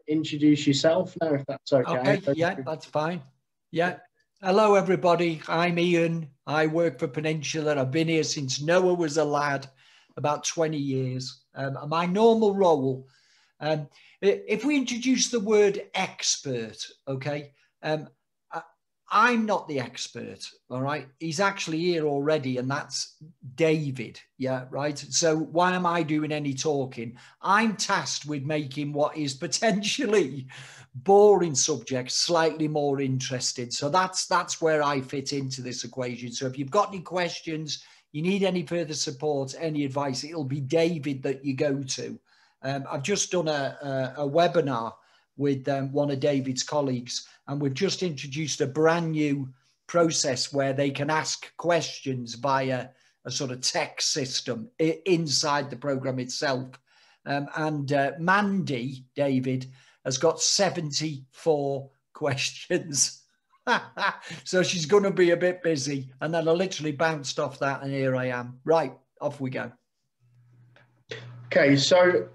introduce yourself now, if that's okay. Okay, yeah, that's fine. Yeah. Hello, everybody. I'm Ian. I work for Peninsula. I've been here since Noah was a lad, about 20 years. My normal role, if we introduce the word expert, okay, I'm not the expert, all right? He's actually here already, and that's David, yeah, right? So why am I doing any talking? I'm tasked with making what is potentially boring subjects slightly more interesting. So that's where I fit into this equation. So if you've got any questions, you need any further support, any advice, it'll be David that you go to. I've just done a webinar with one of David's colleagues, and we've just introduced a brand new process where they can ask questions via a sort of text system inside the program itself. Mandy, David, has got 74 questions. So she's going to be a bit busy. And then I literally bounced off that, and here I am. Right, off we go. Okay, so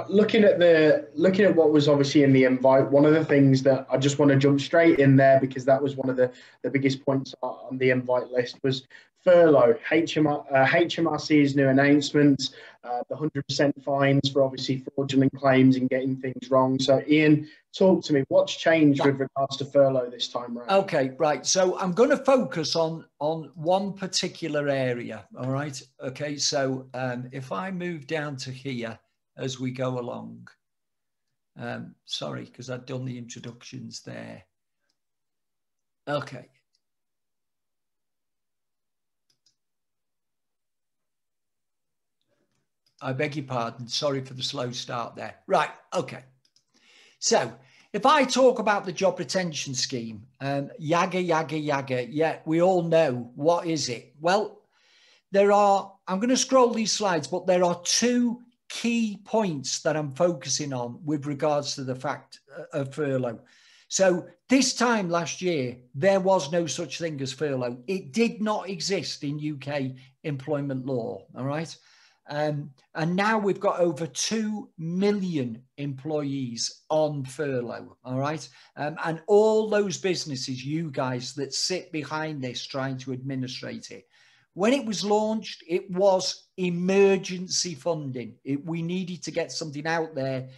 looking at what was obviously in the invite, one of the things that I just want to jump straight in there, because that was one of the biggest points on the invite list, was furlough. HMRC's new announcement, the 100% fines for obviously fraudulent claims and getting things wrong. So Ian, talk to me. What's changed with regards to furlough this time around? Okay, right. So I'm going to focus on one particular area. All right. Okay. So if I move down to here as we go along, sorry, because I've done the introductions there. Okay. I beg your pardon. Sorry for the slow start there. Right. Okay. So if I talk about the job retention scheme, yaga, yeah, we all know. What is it? Well, I'm going to scroll these slides, but there are two key points that I'm focusing on with regards to the fact of furlough. So this time last year, there was no such thing as furlough. It did not exist in UK employment law, all right? And now we've got over 2 million employees on furlough, all right? And all those businesses, you guys that sit behind this trying to administrate it. When it was launched, it was emergency funding. We needed to get something out there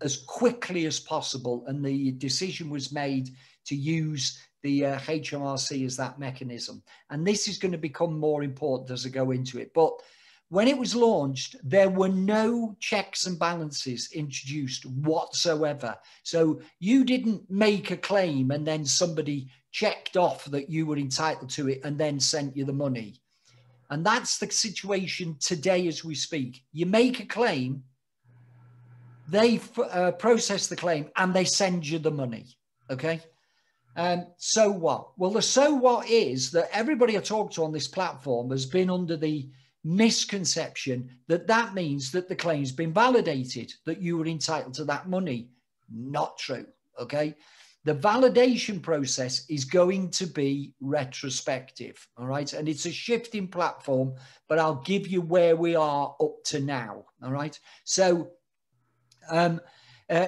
as quickly as possible. And the decision was made to use the HMRC as that mechanism. And this is going to become more important as I go into it. But when it was launched, there were no checks and balances introduced whatsoever. So you didn't make a claim and then somebody checked off that you were entitled to it and then sent you the money. And that's the situation today as we speak. You make a claim, they process the claim, and they send you the money, okay? So what? Well, the so what is that everybody I talk to on this platform has been under the misconception that that means that the claim's been validated, that you were entitled to that money. Not true, okay? The validation process is going to be retrospective, all right? And it's a shifting platform, but I'll give you where we are up to now, all right? So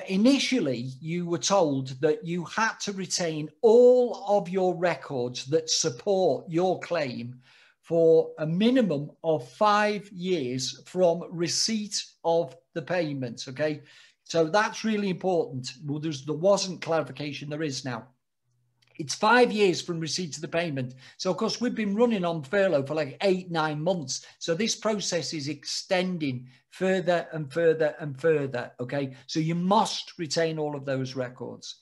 initially, you were told that you had to retain all of your records that support your claim for a minimum of 5 years from receipt of the payment, okay? So that's really important. Well, there wasn't clarification, there is now. It's 5 years from receipt of the payment. So, of course, we've been running on furlough for like 8-9 months. So this process is extending further and further and further, okay? So you must retain all of those records.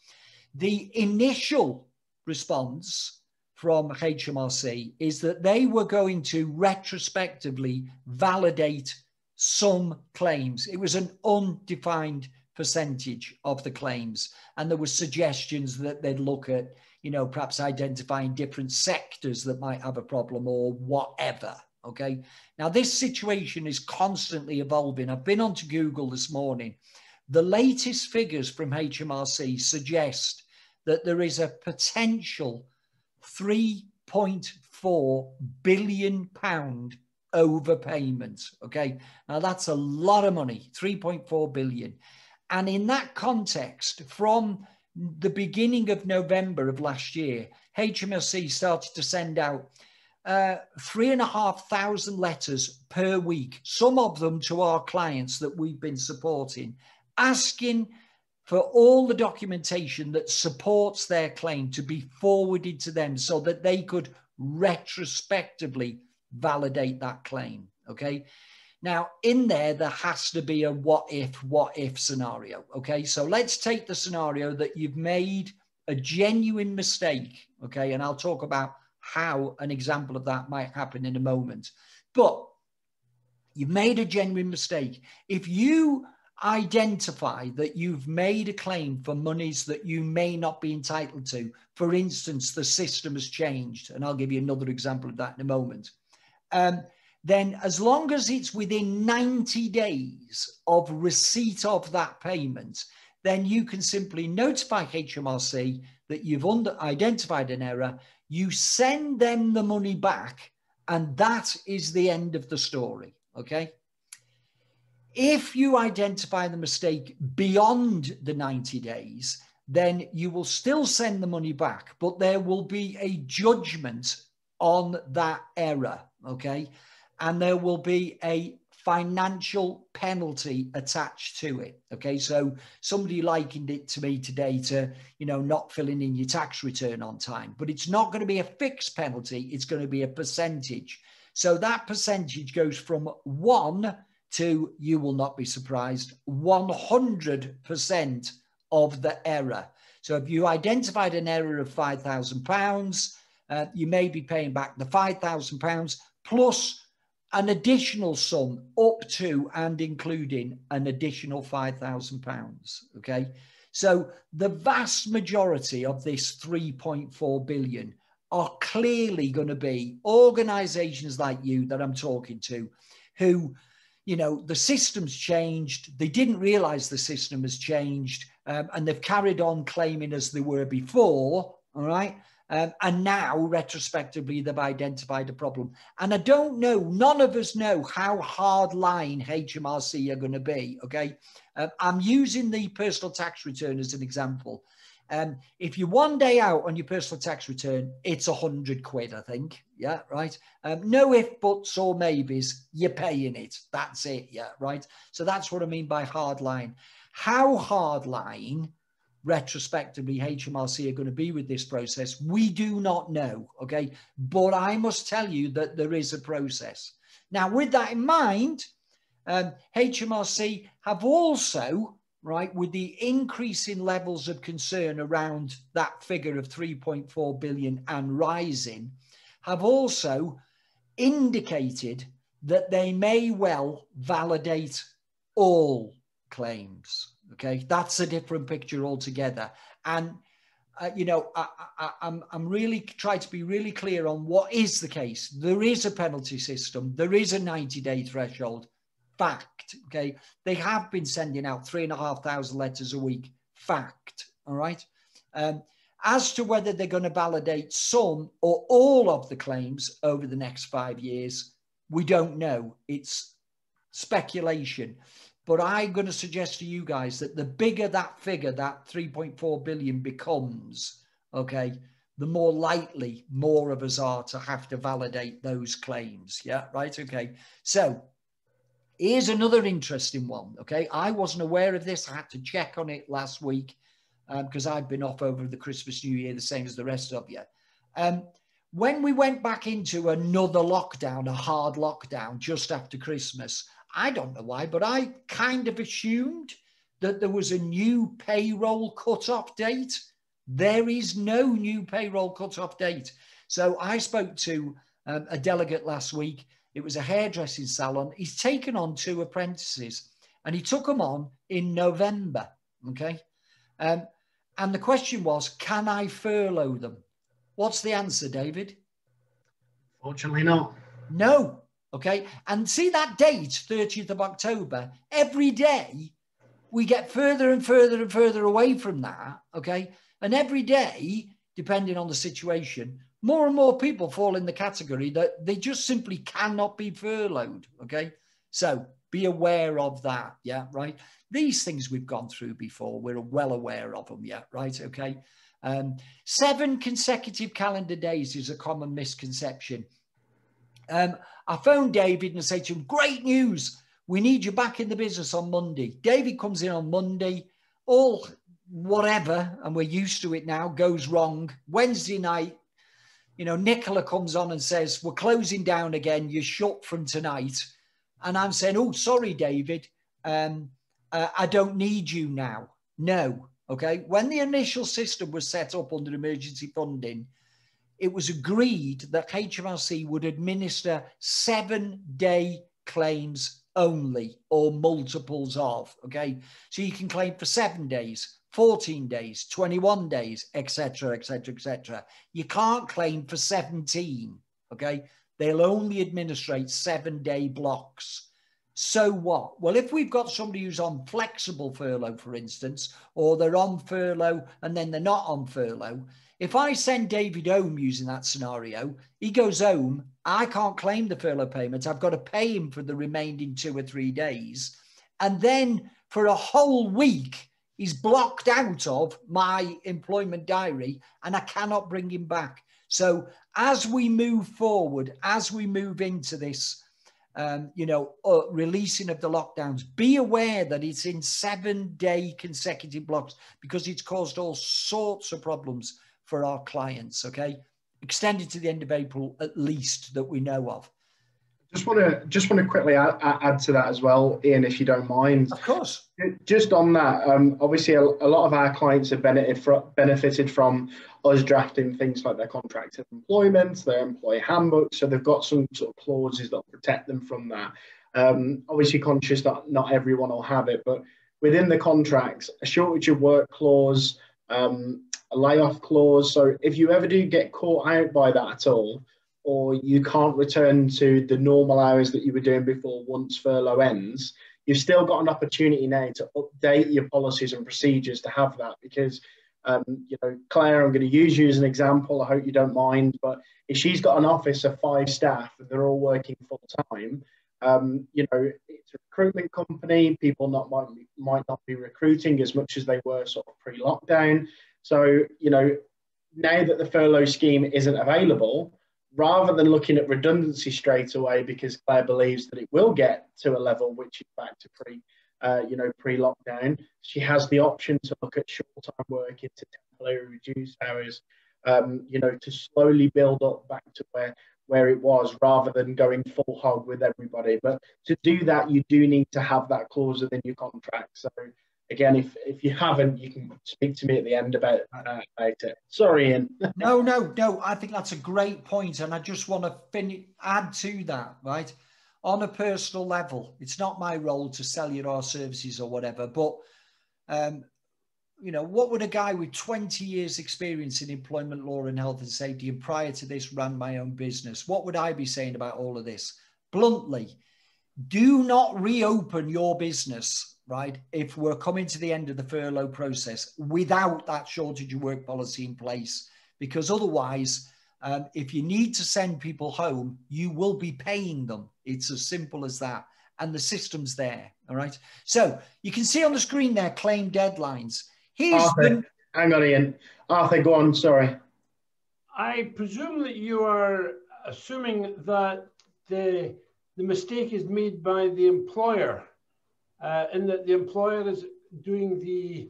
The initial response from HMRC is that they were going to retrospectively validate some claims. It was an undefined percentage of the claims. And there were suggestions that they'd look at, you know, perhaps identifying different sectors that might have a problem or whatever, okay? Now, this situation is constantly evolving. I've been onto Google this morning. The latest figures from HMRC suggest that there is a potential £3.4 billion overpayment, okay? Now, that's a lot of money, 3.4 billion. And in that context, from the beginning of November of last year, HMRC started to send out 3,500 letters per week, some of them to our clients that we've been supporting, asking for all the documentation that supports their claim to be forwarded to them so that they could retrospectively validate that claim. Okay. Now, in there has to be a what if scenario. Okay. So let's take the scenario that you've made a genuine mistake. Okay. And I'll talk about how an example of that might happen in a moment. But you've made a genuine mistake. If you identify that you've made a claim for monies that you may not be entitled to, for instance, the system has changed, and I'll give you another example of that in a moment, then as long as it's within 90 days of receipt of that payment, then you can simply notify HMRC that you've identified an error, you send them the money back, and that is the end of the story, okay? If you identify the mistake beyond the 90 days, then you will still send the money back, but there will be a judgment on that error, okay? And there will be a financial penalty attached to it, okay? So somebody likened it to me today to, not filling in your tax return on time, but it's not going to be a fixed penalty. It's going to be a percentage. So that percentage goes from 1 to, you will not be surprised, 100% of the error. So if you identified an error of £5,000, you may be paying back the £5,000 plus an additional sum up to and including an additional £5,000. Okay. So the vast majority of this 3.4 billion are clearly going to be organizations like you that I'm talking to who, the system's changed. They didn't realize the system has changed, and they've carried on claiming as they were before. All right. And now, retrospectively, they've identified a problem. And I don't know, none of us know how hard line HMRC are going to be, okay? I'm using the personal tax return as an example. If you're 1 day out on your personal tax return, it's £100, I think. Yeah, right? No if, buts, or maybes, you're paying it. That's it, yeah, right? So that's what I mean by hard line. How hard line retrospectively HMRC are going to be with this process, we do not know, okay? But I must tell you that there is a process. Now, with that in mind, HMRC have also, right, with the increasing levels of concern around that figure of 3.4 billion and rising, have also indicated that they may well validate all claims. Okay, that's a different picture altogether. And, I'm really trying to be really clear on what is the case. There is a penalty system. There is a 90-day threshold. Fact. Okay, they have been sending out 3,500 letters a week. Fact. All right. As to whether they're going to validate some or all of the claims over the next 5 years, we don't know. It's speculation. But I'm going to suggest to you guys that the bigger that figure, that 3.4 billion becomes, okay, the more likely more of us are to have to validate those claims. Yeah, right. Okay. So here's another interesting one. Okay. I wasn't aware of this. I had to check on it last week because I'd been off over the Christmas, New Year, the same as the rest of you. When we went back into another lockdown, a hard lockdown just after Christmas, I don't know why, but I kind of assumed that there was a new payroll cutoff date. There is no new payroll cutoff date. So I spoke to a delegate last week. It was a hairdressing salon. He's taken on 2 apprentices and he took them on in November. Okay. And the question was, can I furlough them? What's the answer, David? Fortunately not. No. Okay. And see that date, 30th of October, every day we get further and further and further away from that. Okay. And every day, depending on the situation, more and more people fall in the category that they just simply cannot be furloughed. Okay. So Be aware of that. Yeah, right. These things we've gone through before. We're well aware of them. Yeah, right. Okay. 7 consecutive calendar days is a common misconception. I phoned David and I said to him, great news. We need you back in the business on Monday. David comes in on Monday, all whatever, and we're used to it now, goes wrong. Wednesday night, you know, Nicola comes on and says, we're closing down again. You're shut from tonight. And I'm saying, oh, sorry, David. I don't need you now. No. Okay. When the initial system was set up under emergency funding, it was agreed that HMRC would administer 7-day claims only, or multiples of. Okay. So you can claim for 7 days, 14 days, 21 days, etc., etc., etc. You can't claim for 17. Okay. They'll only administrate 7-day blocks. So what? Well, if we've got somebody who's on flexible furlough, for instance, or they're on furlough and then they're not on furlough, if I send David home using that scenario, he goes home, I can't claim the furlough payment. I've got to pay him for the remaining 2 or 3 days. And then for a whole week, he's blocked out of my employment diary and I cannot bring him back. So as we move forward, as we move into this, releasing of the lockdowns, be aware that it's in 7-day consecutive blocks, because it's caused all sorts of problems for our clients. Okay. Extended to the end of April, at least, that we know of. Just want to quickly add to that as well, Ian, if you don't mind. Of course. Just on that, obviously a lot of our clients have benefited from us drafting things like their contract of employment, their employee handbook, so they've got some sort of clauses that protect them from that. Obviously conscious that not everyone will have it, but within the contracts, a shortage of work clause, a layoff clause. So if you ever do get caught out by that at all, or you can't return to the normal hours that you were doing before once furlough ends, you've still got an opportunity now to update your policies and procedures to have that. Because, Claire, I'm going to use you as an example. I hope you don't mind. But if she's got an office of 5 staff and they're all working full time, it's a recruitment company. People might not be recruiting as much as they were sort of pre-lockdown. So, now that the furlough scheme isn't available, rather than looking at redundancy straight away, because Claire believes that it will get to a level which is back to pre-lockdown, she has the option to look at short-time work into temporary reduced hours, to slowly build up back to where it was, rather than going full hog with everybody. But to do that, you do need to have that clause within your contract. So again, if you haven't, you can speak to me at the end about it. Sorry, Ian. No. I think that's a great point, and I just want to add to that. Right, on a personal level, it's not my role to sell you our services or whatever. But what would a guy with 20 years' experience in employment law and health and safety, and prior to this ran my own business, what would I be saying about all of this? Bluntly, do not reopen your business, right, if we're coming to the end of the furlough process without that shortage of work policy in place. Because otherwise, if you need to send people home, you will be paying them. It's as simple as that. And the system's there, all right? So you can see on the screen there, claim deadlines. Arthur, hang on, Ian. Arthur, go on, sorry. I presume that you are assuming that the mistake is made by the employer, and that the employer is doing the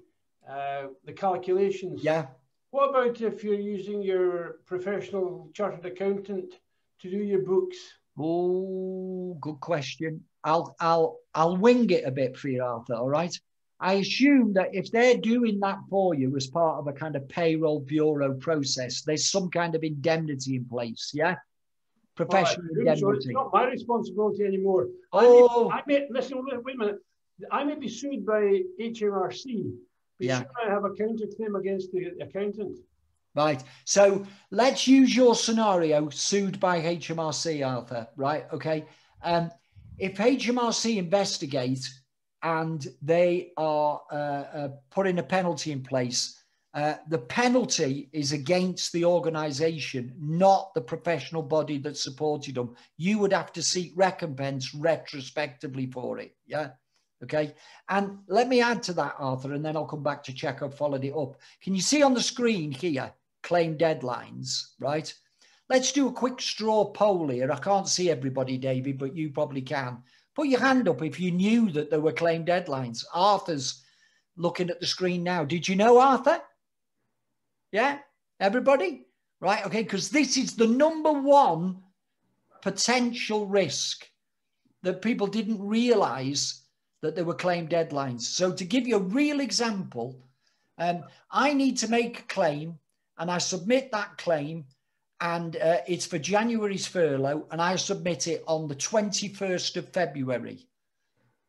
calculations. Yeah. What about if you're using your professional chartered accountant to do your books? Oh, good question. I'll wing it a bit for you, Arthur. All right. I assume that if they're doing that for you as part of a kind of payroll bureau process, there's some kind of indemnity in place. Yeah. Professional indemnity. So it's not my responsibility anymore. Oh, listen, wait a minute. I may be sued by HMRC. Sure, I have a counterclaim against the accountant. Right. So let's use your scenario, sued by HMRC, Arthur. Right. Okay. If HMRC investigate and they are putting a penalty in place, the penalty is against the organisation, not the professional body that supported them. You would have to seek recompense retrospectively for it. Yeah. Okay. And let me add to that, Arthur, and then I'll come back to check I've followed it up. Can you see on the screen here, claim deadlines, right? Let's do a quick straw poll here. I can't see everybody, David, but you probably can. Put your hand up if you knew that there were claim deadlines. Arthur's looking at the screen now. Did you know, Arthur? Yeah? Everybody? Right, okay, because this is the number one potential risk that people didn't realise that there were claim deadlines. So to give you a real example, I need to make a claim and I submit that claim and it's for January's furlough and I submit it on the 21st of February.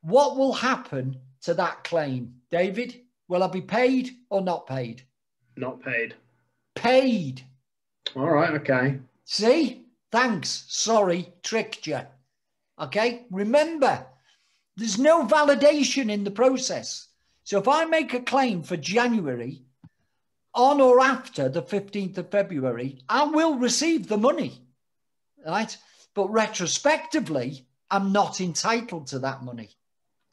What will happen to that claim? David, will I be paid or not paid? Not paid. Paid. All right, okay. See? Thanks. Sorry, tricked you. Okay? Remember, there's no validation in the process. So if I make a claim for January on or after the 15th of February, I will receive the money, right? But retrospectively, I'm not entitled to that money.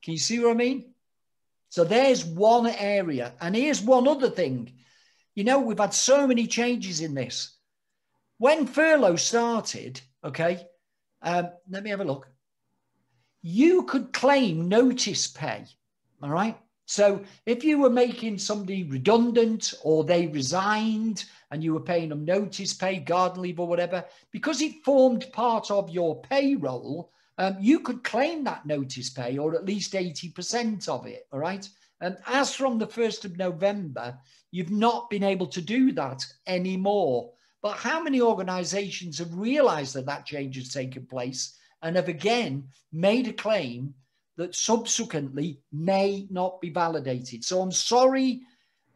Can you see what I mean? So there's one area. And here's one other thing. You know, we've had so many changes in this. When furlough started, okay, let me have a look. You could claim notice pay, all right? So if you were making somebody redundant or they resigned and you were paying them notice pay, garden leave or whatever, because it formed part of your payroll, you could claim that notice pay or at least 80% of it, all right? And as from the 1st of November, you've not been able to do that anymore. But how many organizations have realized that that change has taken place and have again made a claim that subsequently may not be validated? So I'm sorry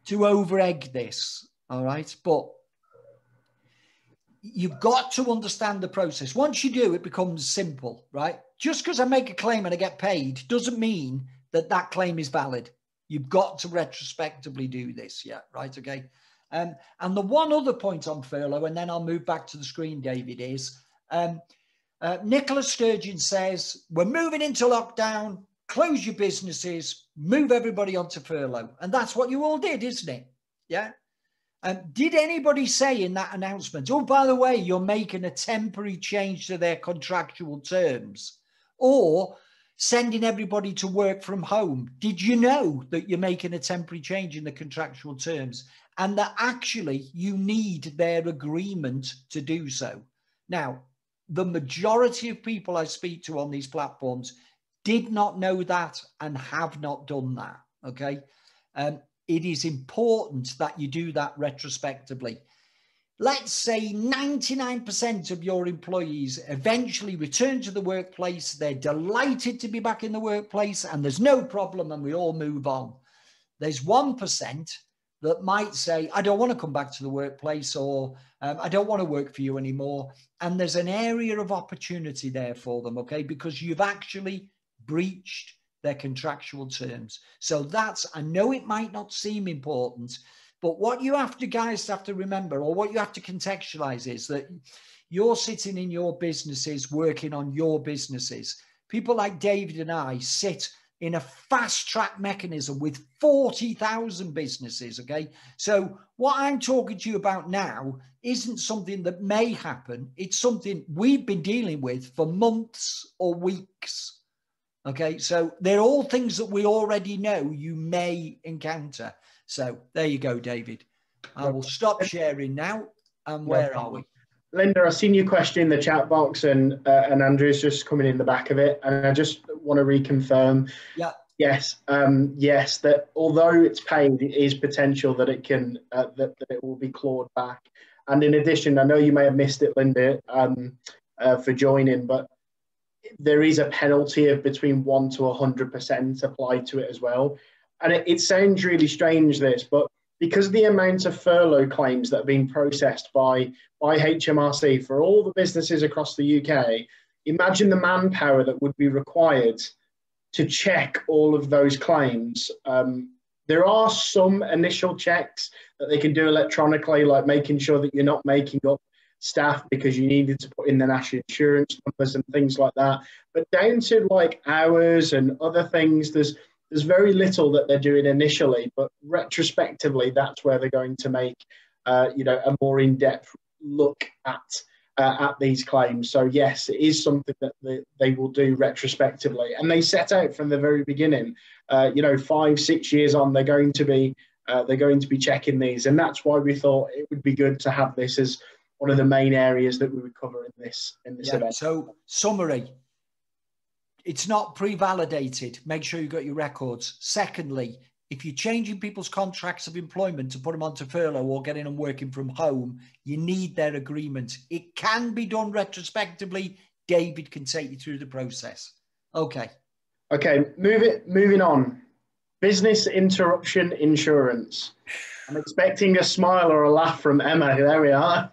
to over-egg this, all right? But you've got to understand the process. Once you do, it becomes simple, right? Just because I make a claim and I get paid doesn't mean that that claim is valid. You've got to retrospectively do this, yeah, right, okay? And the one other point on furlough, and then I'll move back to the screen, David, is Nicola Sturgeon says, we're moving into lockdown, close your businesses, move everybody onto furlough. And that's what you all did, isn't it? Yeah. Did anybody say in that announcement, oh, by the way, you're making a temporary change to their contractual terms, or sending everybody to work from home? Did you know that you're making a temporary change in the contractual terms and that actually you need their agreement to do so? Now, the majority of people I speak to on these platforms did not know that and have not done that, okay? It is important that you do that retrospectively. Let's say 99% of your employees eventually return to the workplace. They're delighted to be back in the workplace and there's no problem and we all move on. There's 1% that might say, I don't want to come back to the workplace, or I don't want to work for you anymore. And there's an area of opportunity there for them, okay? Because you've actually breached their contractual terms. So that's, I know it might not seem important, but what you have to, guys, have to remember, or what you have to contextualize, is that you're sitting in your businesses, working on your businesses. People like David and I sit in a fast track mechanism with 40,000 businesses, okay? So what I'm talking to you about now isn't something that may happen. It's something we've been dealing with for months or weeks, okay? So they're all things that we already know you may encounter. So there you go, David. I will stop sharing now. And where are we? Linda, I've seen your question in the chat box, and Andrew's just coming in the back of it. And I just want to reconfirm. Yeah. Yes. Yes. That although it's paid, it is potential that it can that it will be clawed back. And in addition, I know you may have missed it, Linda, for joining, but there is a penalty of between 1 to 100% applied to it as well. And it sounds really strange, this, but because of the amount of furlough claims that have been processed by HMRC for all the businesses across the UK, imagine the manpower that would be required to check all of those claims. There are some initial checks that they can do electronically, like making sure that you're not making up staff because you needed to put in the national insurance numbers and things like that. But down to like hours and other things, there's very little that they're doing initially, but retrospectively, that's where they're going to make a more in-depth look at these claims. So yes, it is something that they will do retrospectively, and they set out from the very beginning. 5-6 years on, they're going to be checking these, and that's why we thought it would be good to have this as one of the main areas that we would cover in this event. So summary. It's not pre-validated. Make sure you've got your records. Secondly, if you're changing people's contracts of employment to put them onto furlough or getting them working from home, you need their agreement. It can be done retrospectively. David can take you through the process. Okay. Moving on. Business interruption insurance. I'm expecting a smile or a laugh from Emma. There we are.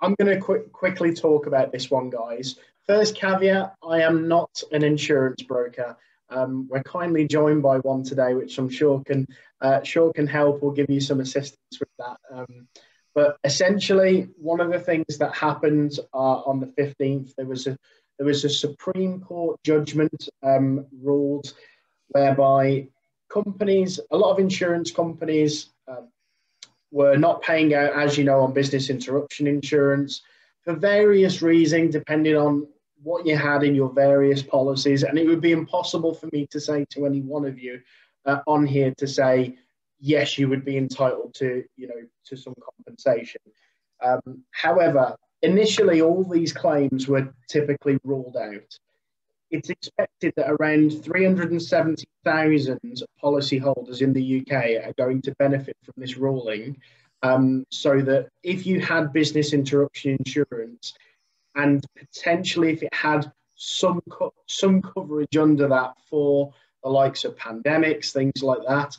I'm going to quickly talk about this one, guys. First caveat, I am not an insurance broker. We're kindly joined by one today, which I'm sure can help or give you some assistance with that. But essentially, one of the things that happened on the 15th, there was a Supreme Court judgment ruled whereby a lot of insurance companies were not paying out, as you know, on business interruption insurance for various reasons, depending on what you had in your various policies. And it would be impossible for me to say to any one of you on here to say, yes, you would be entitled to some compensation. However, initially, all these claims were typically ruled out. It's expected that around 370,000 policyholders in the UK are going to benefit from this ruling, so that if you had business interruption insurance, and potentially if it had some coverage under that for the likes of pandemics, things like that,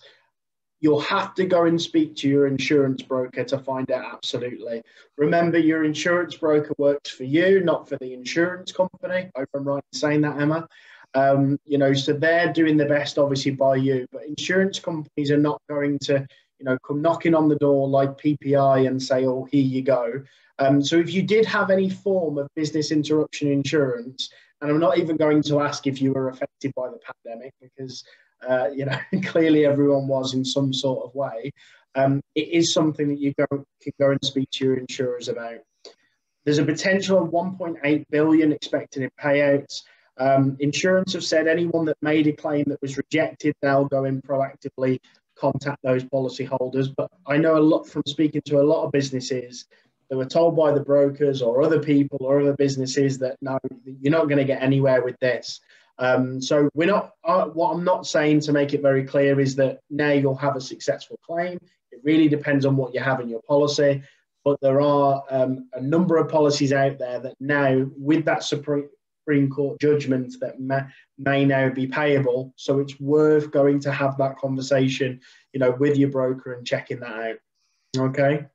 you'll have to go and speak to your insurance broker to find out absolutely. Remember, your insurance broker works for you, not for the insurance company. I hope I'm right in saying that, Emma. So they're doing the best, obviously, by you. But insurance companies are not going to, come knocking on the door like PPI and say, oh, here you go. So if you did have any form of business interruption insurance, and I'm not even going to ask if you were affected by the pandemic, because clearly everyone was in some sort of way. It is something that you can go and speak to your insurers about. There's a potential of 1.8 billion expected in payouts. Insurance have said anyone that made a claim that was rejected, they'll go and proactively contact those policyholders. But I know a lot from speaking to a lot of businesses that were told by the brokers or other people or other businesses that no, you're not going to get anywhere with this. So we're not. What I'm not saying, to make it very clear, is that now you'll have a successful claim. It really depends on what you have in your policy. But there are a number of policies out there that now, with that Supreme Court judgment, that may now be payable. So it's worth going to have that conversation, with your broker and checking that out. Okay,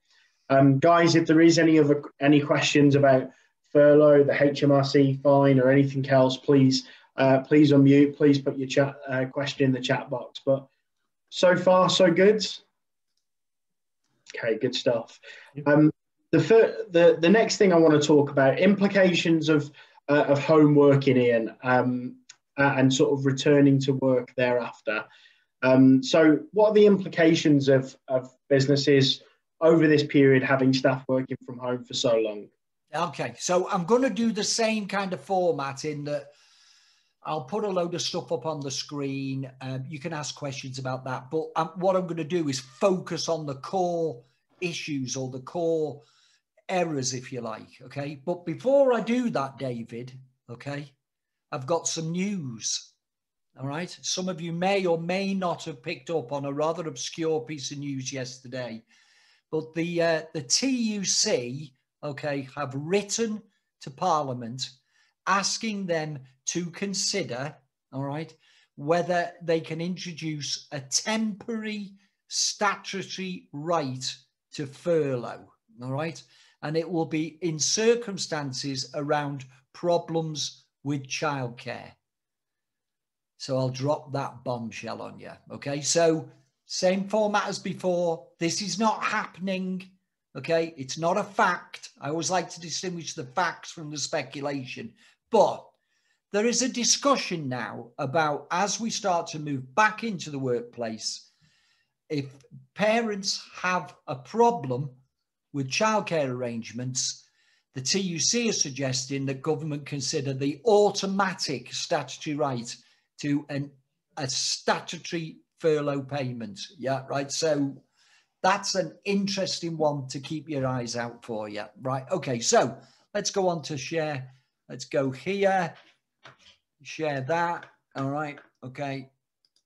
guys, if there is any questions about furlough, the HMRC fine, or anything else, please unmute. Please put your question in the chat box. But so far, so good. Okay, good stuff. The next thing I want to talk about, implications of home working, Ian, and sort of returning to work thereafter. So what are the implications of businesses over this period having staff working from home for so long? Okay, so I'm going to do the same kind of format in that I'll put a load of stuff up on the screen. You can ask questions about that. But what I'm going to do is focus on the core issues or the core errors, if you like. Okay. But before I do that, David, okay, I've got some news. All right. Some of you may or may not have picked up on a rather obscure piece of news yesterday. But the TUC, okay, have written to Parliament asking them to consider, all right, whether they can introduce a temporary statutory right to furlough, all right? And it will be in circumstances around problems with childcare. So I'll drop that bombshell on you. Okay. So same format as before. This is not happening. Okay. It's not a fact. I always like to distinguish the facts from the speculation, but there is a discussion now about, as we start to move back into the workplace, if parents have a problem with childcare arrangements, the TUC is suggesting that government consider the automatic statutory right to a statutory furlough payment. Yeah, right. So that's an interesting one to keep your eyes out for. Yeah, right. Okay, so let's go on to share. Let's go here, share that. All right. Okay.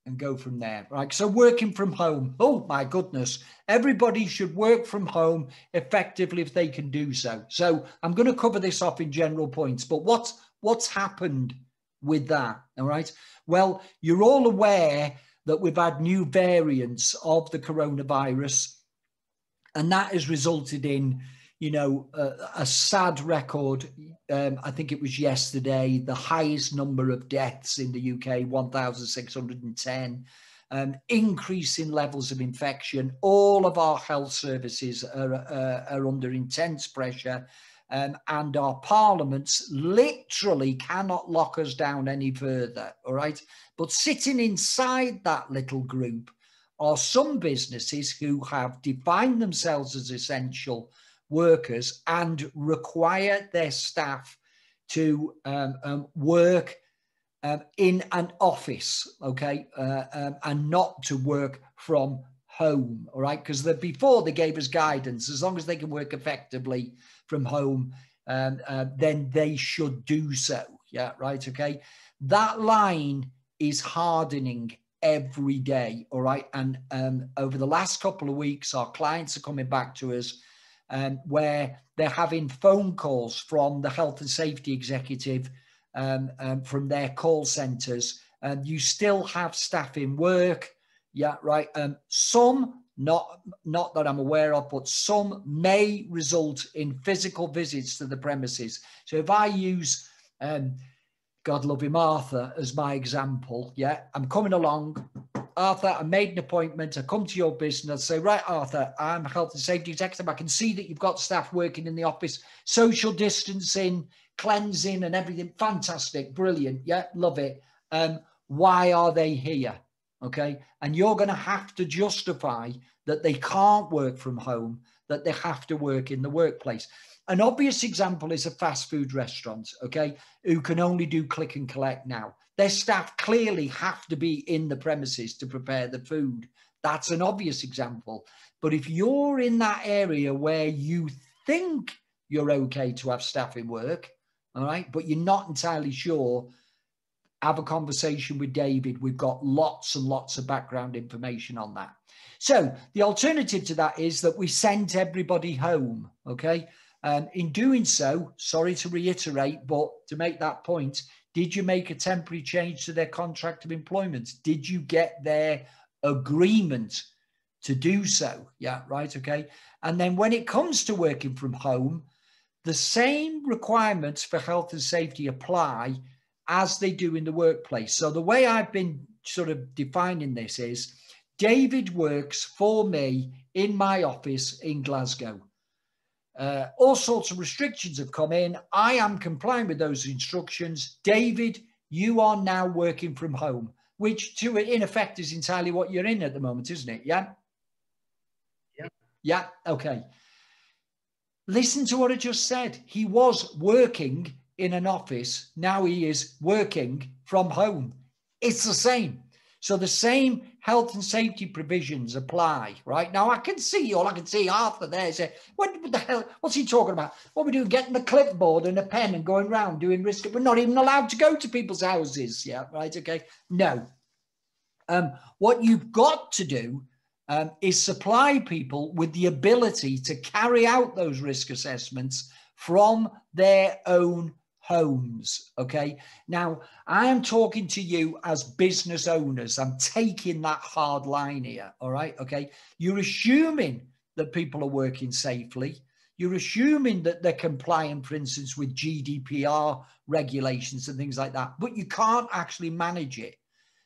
And go from there. Right. So working from home. Oh my goodness. Everybody should work from home effectively if they can do so. So I'm going to cover this off in general points, but what's happened with that? All right. Well, you're all aware that we've had new variants of the coronavirus, and that has resulted in, you know, a sad record. I think it was yesterday, the highest number of deaths in the UK, 1,610, increase in levels of infection. All of our health services are under intense pressure, and our parliaments literally cannot lock us down any further, all right? But sitting inside that little group are some businesses who have defined themselves as essential workers and require their staff to work in an office, okay, and not to work from home, all right? Because before they gave us guidance, as long as they can work effectively from home, then they should do so. Yeah, right, okay. That line is hardening every day, all right? And over the last couple of weeks, our clients are coming back to us where they're having phone calls from the health and safety executive from their call centres. You still have staff in work, yeah, right. Some, not that I'm aware of, but some may result in physical visits to the premises. So if I use, God love him, Arthur, as my example, yeah, I'm coming along. Arthur, I made an appointment. I come to your business. I say, right, Arthur, I'm a health and safety executive. I can see that you've got staff working in the office, social distancing, cleansing and everything. Fantastic. Brilliant. Yeah, love it. Why are they here? Okay. And you're going to have to justify that they can't work from home, that they have to work in the workplace. An obvious example is a fast food restaurant, okay, who can only do click and collect now. Their staff clearly have to be in the premises to prepare the food. That's an obvious example. But if you're in that area where you think you're okay to have staff in work, all right, but you're not entirely sure, have a conversation with David. We've got lots and lots of background information on that. So the alternative to that is that we sent everybody home, okay? In doing so, sorry to reiterate, but to make that point, did you make a temporary change to their contract of employment? Did you get their agreement to do so? Yeah, right, okay. And then when it comes to working from home, the same requirements for health and safety apply as they do in the workplace. So the way I've been sort of defining this is, David works for me in my office in Glasgow. All sorts of restrictions have come in. I am complying with those instructions. David, you are now working from home, which in effect is entirely what you're in at the moment, isn't it? Yeah? Yeah. Yeah, okay. Listen to what I just said. He was working in an office. Now he is working from home. It's the same. So the same health and safety provisions apply, right? Now I can see, Arthur there say, what the hell, what's he talking about? What are we doing, getting a clipboard and a pen and going around doing risk? We're not even allowed to go to people's houses. Yeah, right, okay. No. What you've got to do is supply people with the ability to carry out those risk assessments from their own homes, okay? Now, I am talking to you as business owners. I'm taking that hard line here, all right, okay? You're assuming that people are working safely. You're assuming that they're compliant, for instance, with GDPR regulations and things like that, but you can't actually manage it.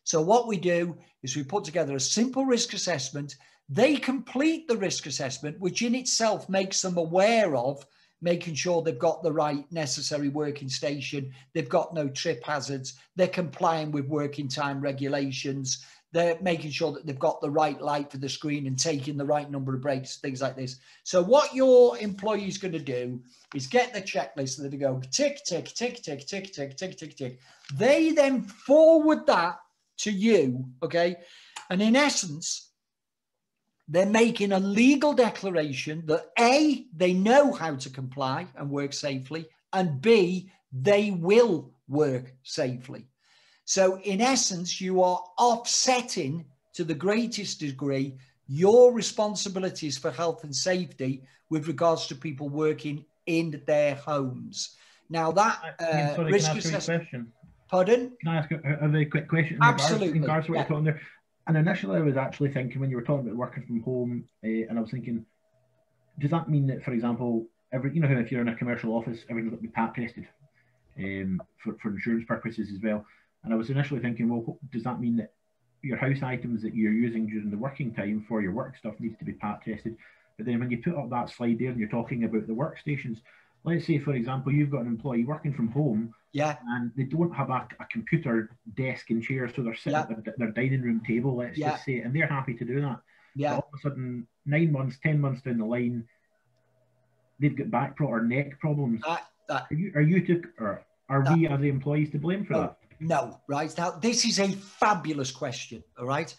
So what we do is we put together a simple risk assessment. They complete the risk assessment, which in itself makes them aware of making sure they've got the right necessary working station, they've got no trip hazards, they're complying with working time regulations, they're making sure that they've got the right light for the screen and taking the right number of breaks, things like this. So what your employee is going to do is get the checklist that they go tick, tick, tick, tick, tick, tick, tick, tick, tick. They then forward that to you, okay? And in essence, they're making a legal declaration that A, they know how to comply and work safely, and B, they will work safely. So in essence, you are offsetting to the greatest degree your responsibilities for health and safety with regards to people working in their homes. Now that sorry, risk can I ask you a assessment. question? Pardon? Can I ask a very quick question Absolutely. in regards to what you're talking there? And initially I was actually thinking, when you were talking about working from home, and I was thinking, does that mean that, for example, you know, if you're in a commercial office, everything's got to be pat tested for insurance purposes as well? And I was initially thinking, well, does that mean that your house items that you're using during the working time for your work stuff needs to be pat tested? But then when you put up that slide there and you're talking about the workstations, let's say, for example, you've got an employee working from home, yeah, and they don't have a computer desk and chair, so they're sitting at their dining room table, let's just say, and they're happy to do that. Yeah. But all of a sudden, 9 months, 10 months down the line, they've got back or neck problems. Are we as the employees to blame for that? No, right. Now, this is a fabulous question, all right?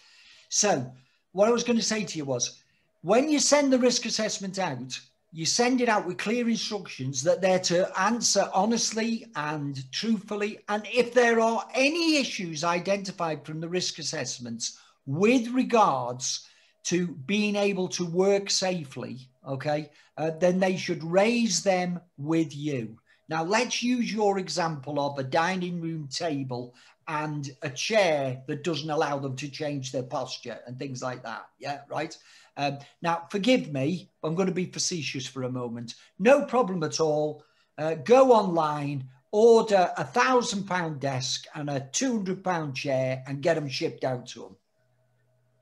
So what I was going to say to you was, when you send the risk assessment out, you send it out with clear instructions that they're to answer honestly and truthfully. And if there are any issues identified from the risk assessments with regards to being able to work safely, okay, then they should raise them with you. Now, let's use your example of a dining room table and a chair that doesn't allow them to change their posture and things like that. Yeah, right. Now, forgive me, I'm going to be facetious for a moment. No problem at all. Go online, order a £1,000 desk and a £200 chair and get them shipped out to them.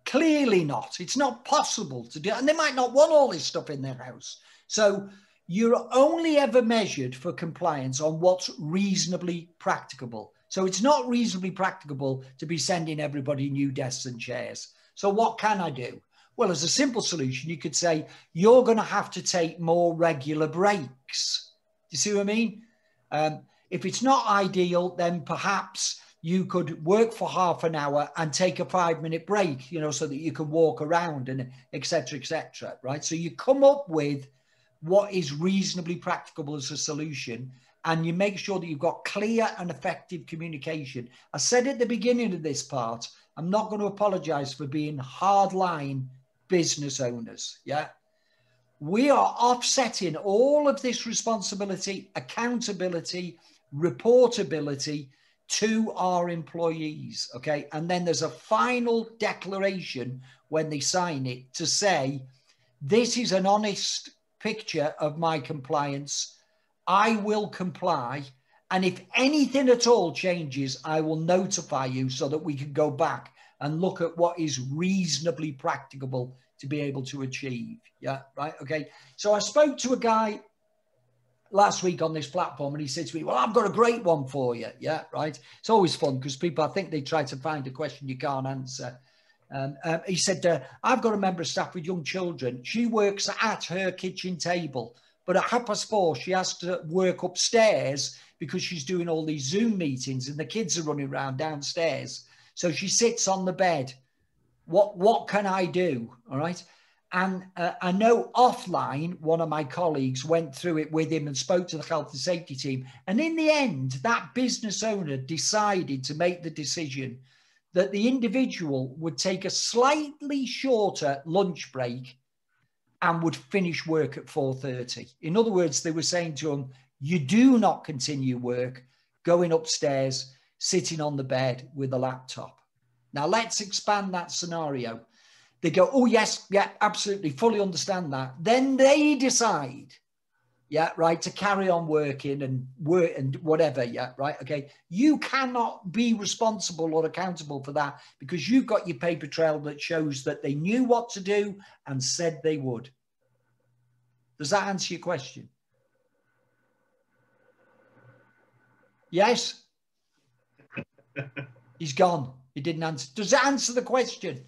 Clearly not. It's not possible to do. And they might not want all this stuff in their house. So you're only ever measured for compliance on what's reasonably practicable. So it's not reasonably practicable to be sending everybody new desks and chairs. So what can I do? Well, as a simple solution, you could say, you're going to have to take more regular breaks. Do you see what I mean? If it's not ideal, then perhaps you could work for half an hour and take a 5-minute break, you know, so that you can walk around and et cetera, right? So you come up with what is reasonably practicable as a solution, and you make sure that you've got clear and effective communication. I said at the beginning of this part, I'm not going to apologize for being hardline business owners. Yeah. We are offsetting all of this responsibility, accountability, reportability to our employees. Okay. And then there's a final declaration when they sign it to say, this is an honest picture of my compliance. I will comply. And if anything at all changes, I will notify you so that we can go back and look at what is reasonably practicable to be able to achieve. Yeah, right. Okay. So I spoke to a guy last week on this platform and he said to me, well, I've got a great one for you. Yeah, right. It's always fun because people, I think they try to find a question you can't answer. He said, I've got a member of staff with young children. She works at her kitchen table, but at 4:30, she has to work upstairs because she's doing all these Zoom meetings and the kids are running around downstairs. So she sits on the bed. What can I do? All right. And I know offline, one of my colleagues went through it with him and spoke to the health and safety team. And in the end, that business owner decided to make the decision that the individual would take a slightly shorter lunch break and would finish work at 4:30. In other words, they were saying to him, you do not continue work going upstairs, sitting on the bed with a laptop. Now let's expand that scenario. They go, oh yes, yeah, absolutely, fully understand that. Then they decide yeah, right, to carry on working and work and whatever, yeah, right, okay, you cannot be responsible or accountable for that because you've got your paper trail that shows that they knew what to do and said they would. Does that answer your question? Yes? He's gone. He didn't answer. Does that answer the question?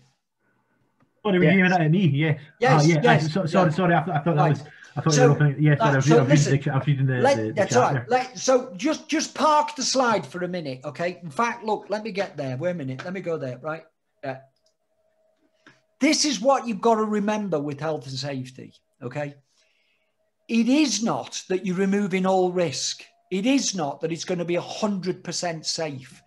Sorry, were you aiming at me? Yes. Yes. Yeah. Yes. Sorry. I thought that was. I thought you were opening. Yes. Sorry. I was reading the that's chat all right. there. So just park the slide for a minute, okay? In fact, look, let me get there. Wait a minute. Let me go there. Right. Yeah. This is what you've got to remember with health and safety, okay? It is not that you're removing all risk. It is not that it's going to be 100% safe.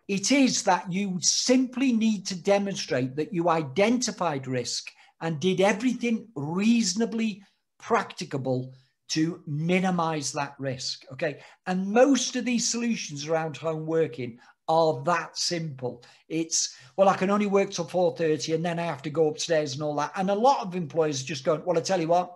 It is that you simply need to demonstrate that you identified risk and did everything reasonably practicable to minimize that risk, okay? And most of these solutions around home working are that simple. It's, well, I can only work till 4:30 and then I have to go upstairs and all that. And a lot of employers are just going, well, I tell you what,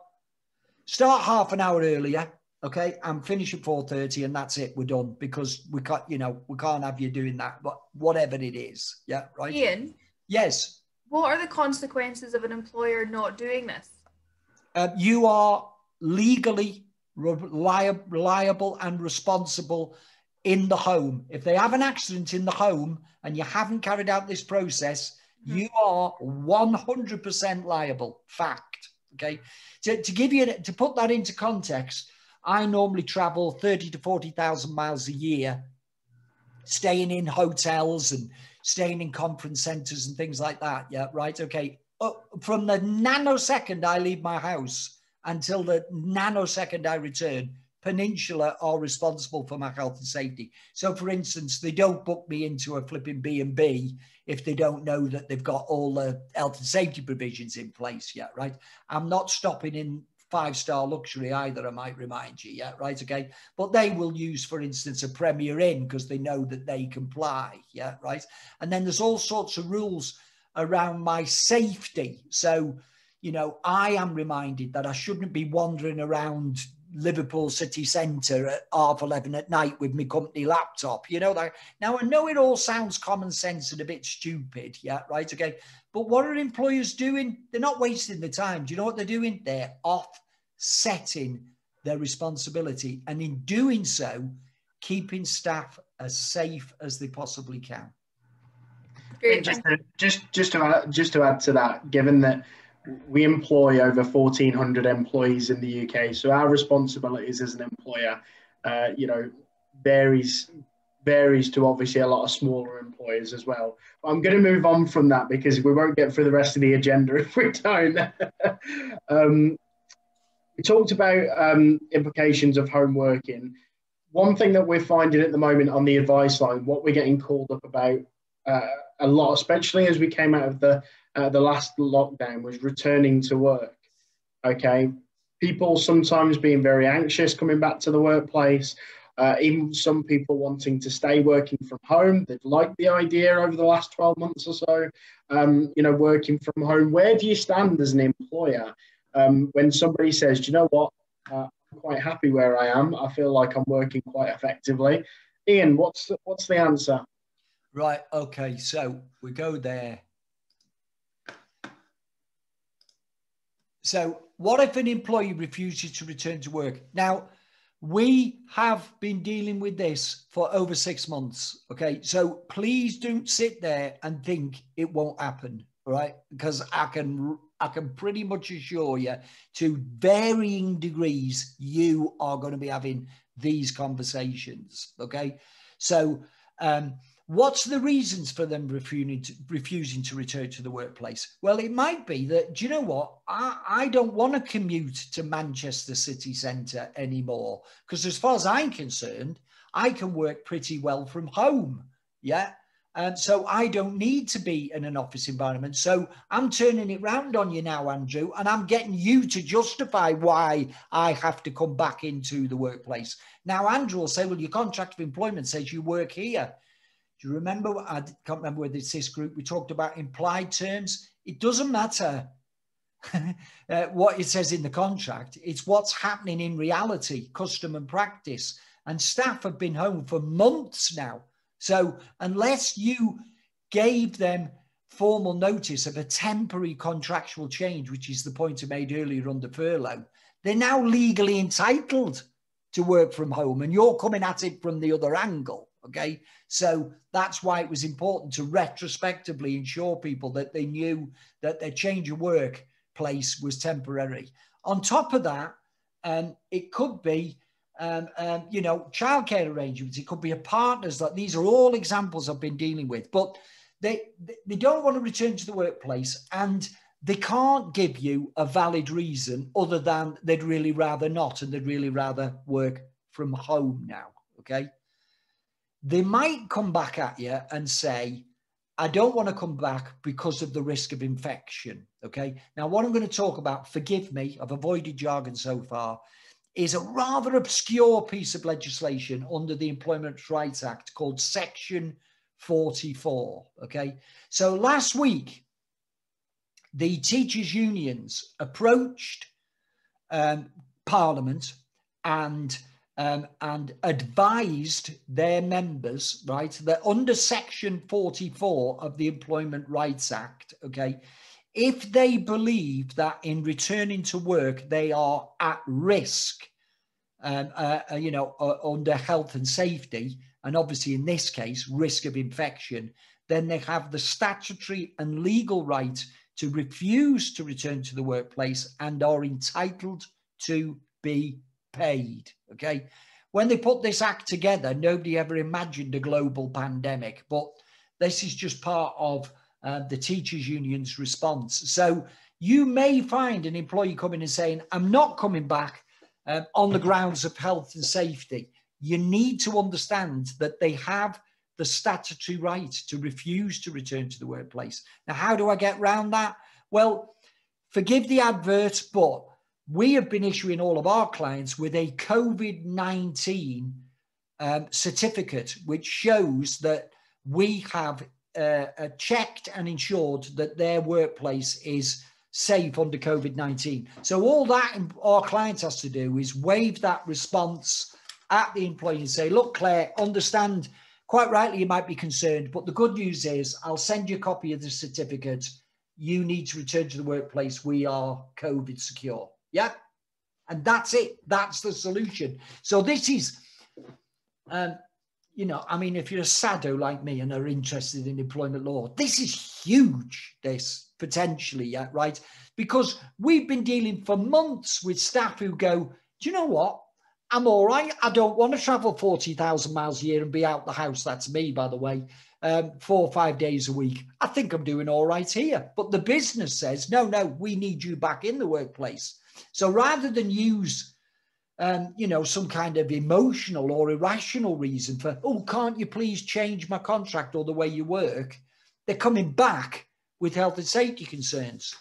start half an hour earlier, okay, and finish at 4:30 and that's it, we're done, because we can't, we can't have you doing that, but whatever it is, yeah, right? Ian? Yes? What are the consequences of an employer not doing this? You are legally liable and responsible in the home. If they have an accident in the home and you haven't carried out this process, you are 100% liable. Fact. Okay. To give you, to put that into context, I normally travel 30 to 40,000 miles a year, staying in hotels and staying in conference centers and things like that. Yeah. Right. Okay. From the nanosecond I leave my house until the nanosecond I return, Peninsula are responsible for my health and safety. So, for instance, they don't book me into a flipping B&B if they don't know that they've got all the health and safety provisions in place yet, right? I'm not stopping in 5-star luxury either, I might remind you, yeah, right, okay? But they will use, for instance, a Premier Inn because they know that they comply, yeah, right? And then there's all sorts of rules around my safety. So, I am reminded that I shouldn't be wandering around Liverpool city centre at 11:30 at night with my company laptop, that. Now, I know it all sounds common sense and a bit stupid, yeah, right, okay, but what are employers doing? They're not wasting the time. Do you know what they're doing? They're offsetting their responsibility, and in doing so, keeping staff as safe as they possibly can. Great. Just to add to that, given that we employ over 1,400 employees in the UK, so our responsibilities as an employer, varies to obviously a lot of smaller employers as well. But I'm going to move on from that because we won't get through the rest of the agenda if we don't. We talked about implications of home working. One thing that we're finding at the moment on the advice line, what we're getting called up about a lot, especially as we came out of the last lockdown, was returning to work. Okay, people sometimes being very anxious coming back to the workplace. Even some people wanting to stay working from home. They've liked the idea over the last 12 months or so, working from home. Where do you stand as an employer when somebody says, do you know what, I'm quite happy where I am. I feel like I'm working quite effectively. Ian, what's the answer? Right, okay, so we go there. So what if an employee refuses to return to work? Now, we have been dealing with this for over 6 months, okay? So please don't sit there and think it won't happen, all right? Because I can pretty much assure you, to varying degrees, you are going to be having these conversations, okay? So what's the reasons for them refusing to return to the workplace? Well, it might be that, do you know what? I don't want to commute to Manchester city centre anymore, because as far as I'm concerned, I can work pretty well from home. Yeah. And so I don't need to be in an office environment. So I'm turning it round on you now, Andrew, and I'm getting you to justify why I have to come back into the workplace. Now, Andrew will say, well, your contract of employment says you work here. Do you remember? I can't remember whether it's this group. We talked about implied terms. It doesn't matter. what it says in the contract. It's what's happening in reality, custom and practice. And staff have been home for months now. So unless you gave them formal notice of a temporary contractual change, which is the point I made earlier under furlough, they're now legally entitled to work from home, and you're coming at it from the other angle. Okay, so that's why it was important to retrospectively ensure people that they knew that their change of workplace was temporary. On top of that, it could be, you know, childcare arrangements. It could be a partner's. That these are all examples I've been dealing with, but they don't want to return to the workplace, and they can't give you a valid reason other than they'd really rather not, and they'd really rather work from home now. Okay. They might come back at you and say, I don't want to come back because of the risk of infection. Okay. Now, what I'm going to talk about, forgive me, I've avoided jargon so far, is a rather obscure piece of legislation under the Employment Rights Act called Section 44. Okay. So last week, the teachers' unions approached Parliament and advised their members, right, that under Section 44 of the Employment Rights Act, okay, if they believe that in returning to work they are at risk, you know, under health and safety, and obviously in this case, risk of infection, then they have the statutory and legal right to refuse to return to the workplace and are entitled to be paid. Okay. When they put this act together, nobody ever imagined a global pandemic, but this is just part of the teachers' union's response. So you may find an employee coming and saying, I'm not coming back on the grounds of health and safety. You need to understand that they have the statutory right to refuse to return to the workplace. Now, how do I get around that? Well, forgive the advert, but we have been issuing all of our clients with a COVID-19 certificate, which shows that we have checked and ensured that their workplace is safe under COVID-19. So all that our client has to do is waive that response at the employee and say, look, Claire, understand, quite rightly you might be concerned, but the good news is I'll send you a copy of the certificate. You need to return to the workplace. We are COVID secure. Yeah. And that's it. That's the solution. So this is, you know, I mean, if you're a sado like me and are interested in employment law, this is huge, this potentially, yeah, right? Because we've been dealing for months with staff who go, do you know what? I'm all right. I don't want to travel 40,000 miles a year and be out the house. That's me, by the way, 4 or 5 days a week. I think I'm doing all right here. But the business says, no, we need you back in the workplace. So rather than use, you know, some kind of emotional or irrational reason for, oh, can't you please change my contract or the way you work? They're coming back with health and safety concerns.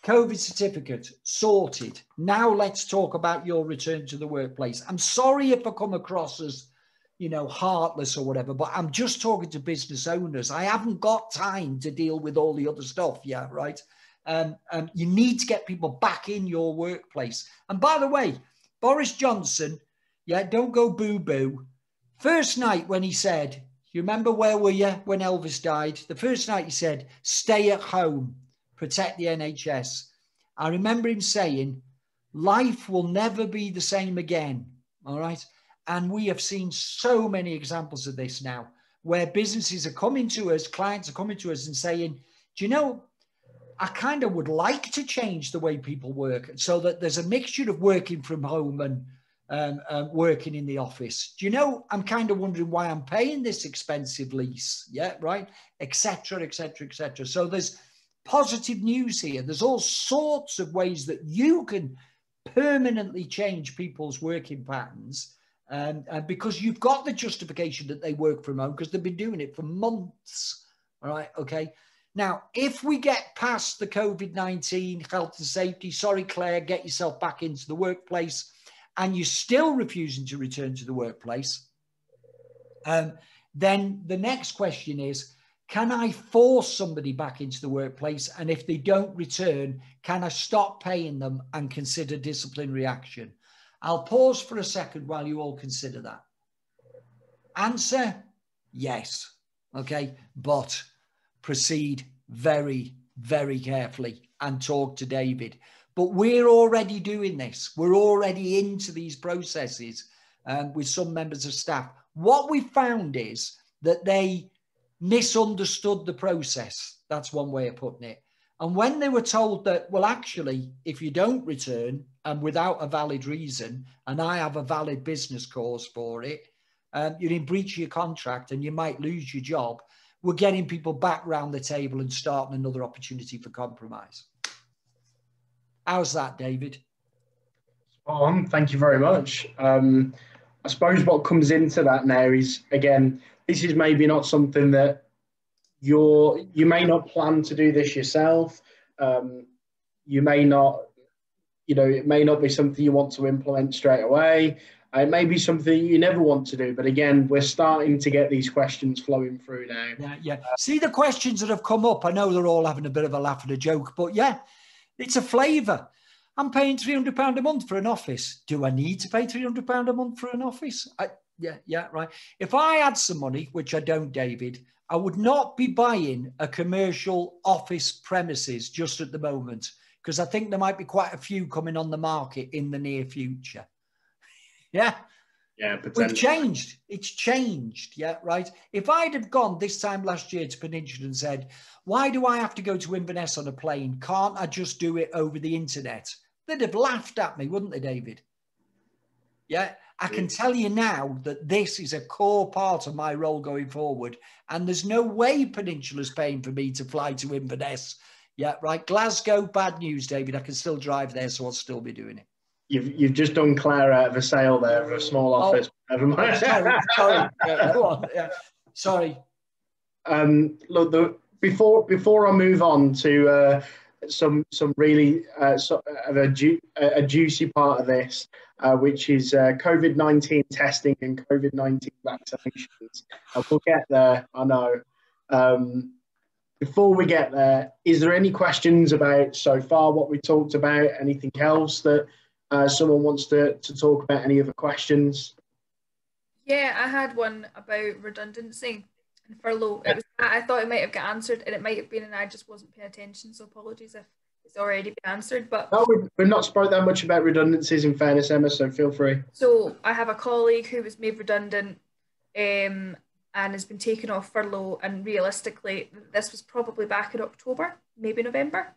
COVID certificate sorted. Now let's talk about your return to the workplace. I'm sorry if I come across as, you know, heartless or whatever, but I'm just talking to business owners. I haven't got time to deal with all the other stuff. Yeah, right. You need to get people back in your workplace. And by the way, Boris Johnson, yeah, don't go boo-boo. First night when he said, you remember where were you when Elvis died? The first night he said, stay at home, protect the NHS. I remember him saying, life will never be the same again. All right. And we have seen so many examples of this now, where businesses are coming to us, clients are coming to us and saying, do you know, I kind of would like to change the way people work so that there's a mixture of working from home and working in the office. Do you know, I'm kind of wondering why I'm paying this expensive lease. Yeah, right. Et cetera, et cetera, et cetera. So there's positive news here. There's all sorts of ways that you can permanently change people's working patterns. Because you've got the justification that they work from home because they've been doing it for months. All right. Okay. Now, if we get past the COVID-19 health and safety, sorry, Claire, get yourself back into the workplace, and you're still refusing to return to the workplace, then the next question is, can I force somebody back into the workplace? And if they don't return, can I stop paying them and consider disciplinary action? I'll pause for a second while you all consider that. Answer, yes. Okay, but proceed very, very carefully and talk to David. But we're already doing this. We're already into these processes with some members of staff. What we found is that they misunderstood the process. That's one way of putting it. And when they were told that, well, actually, if you don't return and without a valid reason, and I have a valid business cause for it, you're in breach of your contract and you might lose your job, we're getting people back round the table and starting another opportunity for compromise. How's that, David? Spot on. Thank you very much. I suppose what comes into that now is, again, this is maybe not something that you may not plan to do this yourself. You may not, it may not be something you want to implement straight away. It may be something you never want to do. But again, we're starting to get these questions flowing through now. Yeah. See the questions that have come up. I know they're all having a bit of a laugh and a joke, but yeah, it's a flavour. I'm paying £300 a month for an office. Do I need to pay £300 a month for an office? Yeah, right. If I had some money, which I don't, David, I would not be buying a commercial office premises just at the moment, because I think there might be quite a few coming on the market in the near future. Yeah. Yeah, we've changed. It's changed. Yeah, right. If I'd have gone this time last year to Peninsula and said, why do I have to go to Inverness on a plane? Can't I just do it over the internet? They'd have laughed at me, wouldn't they, David? Yeah. I can tell you now that this is a core part of my role going forward. And there's no way Peninsula's paying for me to fly to Inverness. Yeah, right. Glasgow, bad news, David. I can still drive there, so I'll still be doing it. You've just done Claire out of a sale there for a small office. Never mind. Sorry. Yeah, go on. Yeah. Sorry. Look, before I move on to some really a juicy part of this, which is COVID-19 testing and COVID-19 vaccinations. We'll get there, I know. Before we get there, is there any questions about so far what we talked about? Anything else that someone wants to talk about? Any other questions? Yeah, I had one about redundancy and furlough. I thought it might have got answered, and it might have been, and I just wasn't paying attention. So apologies if it's already been answered. But no, we've not spoke that much about redundancies, in fairness, Emma. So feel free. So I have a colleague who was made redundant, and has been taken off furlough. And realistically, this was probably back in October, maybe November.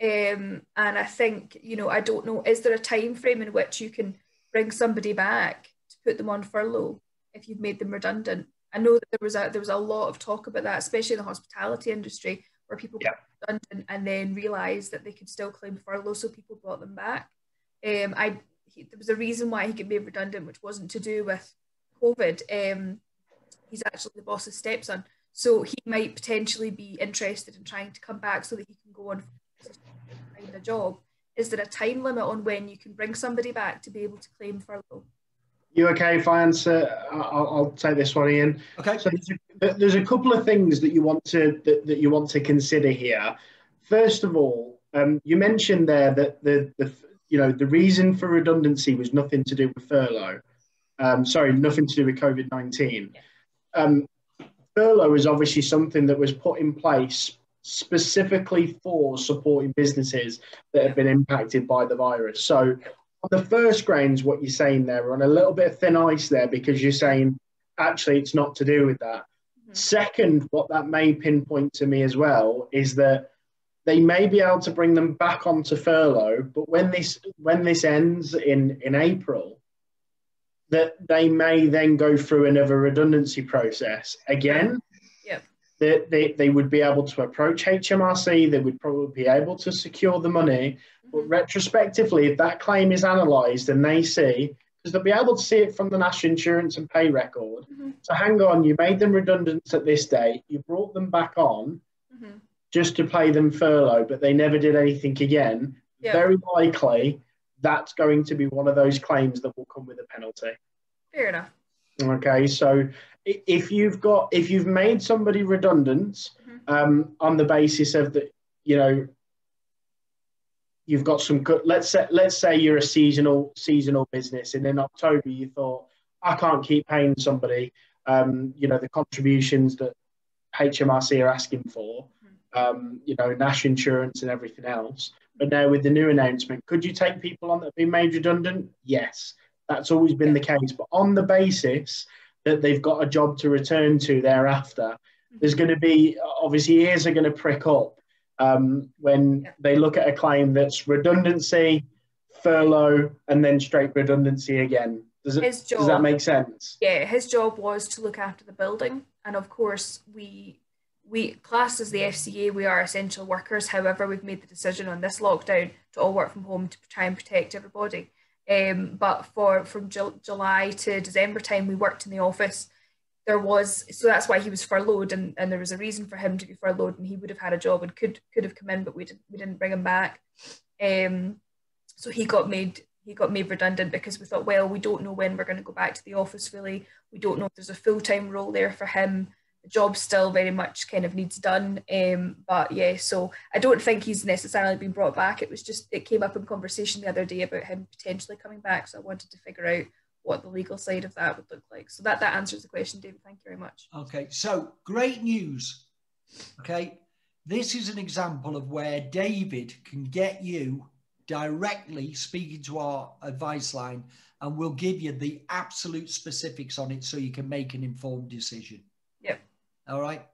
And I think, I don't know, is there a time frame in which you can bring somebody back to put them on furlough if you've made them redundant? I know that there was a lot of talk about that, especially in the hospitality industry, where people got redundant and then realised that they could still claim furlough, so people brought them back. There was a reason why he got made redundant, which wasn't to do with COVID. He's actually the boss's stepson, so he might potentially be interested in trying to come back so that he can go on find a job. Is there a time limit on when you can bring somebody back to be able to claim furlough? You okay if I answer? I'll take this one, Ian. Okay. So there's a couple of things that you want to consider here. First of all, you mentioned there that the reason for redundancy was nothing to do with furlough. Nothing to do with COVID-19. Furlough is obviously something that was put in place specifically for supporting businesses that have been impacted by the virus. So on the first grounds, what you're saying there, we're on a little bit of thin ice there, because you're saying, actually, it's not to do with that. Mm-hmm. Second, what that may pinpoint to me as well is that they may be able to bring them back onto furlough, but when this ends in April, that they may then go through another redundancy process again. They would be able to approach HMRC, they would probably be able to secure the money, but retrospectively, if that claim is analysed and they see, because they'll be able to see it from the national insurance and pay record, so hang on, you made them redundant at this date, you brought them back on just to pay them furlough, but they never did anything again, very likely that's going to be one of those claims that will come with a penalty. Fair enough. Okay, so if you've made somebody redundant on the basis of that, you know, you've got some good. Let's say you're a seasonal business, and in October you thought, I can't keep paying somebody, you know, the contributions that HMRC are asking for, you know, national insurance and everything else. But now with the new announcement, could you take people on that have been made redundant? Yes, that's always been the case. But on the basis that they've got a job to return to thereafter, there's going to be, obviously, ears are going to prick up when they look at a claim that's redundancy, furlough, and then straight redundancy again. Does that make sense? Yeah, his job was to look after the building. And of course, we classed as the FCA, we are essential workers. However, we've made the decision on this lockdown to all work from home to try and protect everybody. But from July to December time, we worked in the office. So that's why he was furloughed, and there was a reason for him to be furloughed, and he would have had a job and could have come in, but we didn't bring him back. So he got made redundant because we thought, well, we don't know when we're going to go back to the office really. We don't know if there's a full-time role there for him. The job still very much kind of needs done. But yeah, so I don't think he's necessarily been brought back. It was just, it came up in conversation the other day about him potentially coming back. So I wanted to figure out what the legal side of that would look like. So that answers the question, David. Thank you very much. Okay, so great news. Okay, this is an example of where David can get you directly speaking to our advice line, and we'll give you the absolute specifics on it so you can make an informed decision. Yep. All right.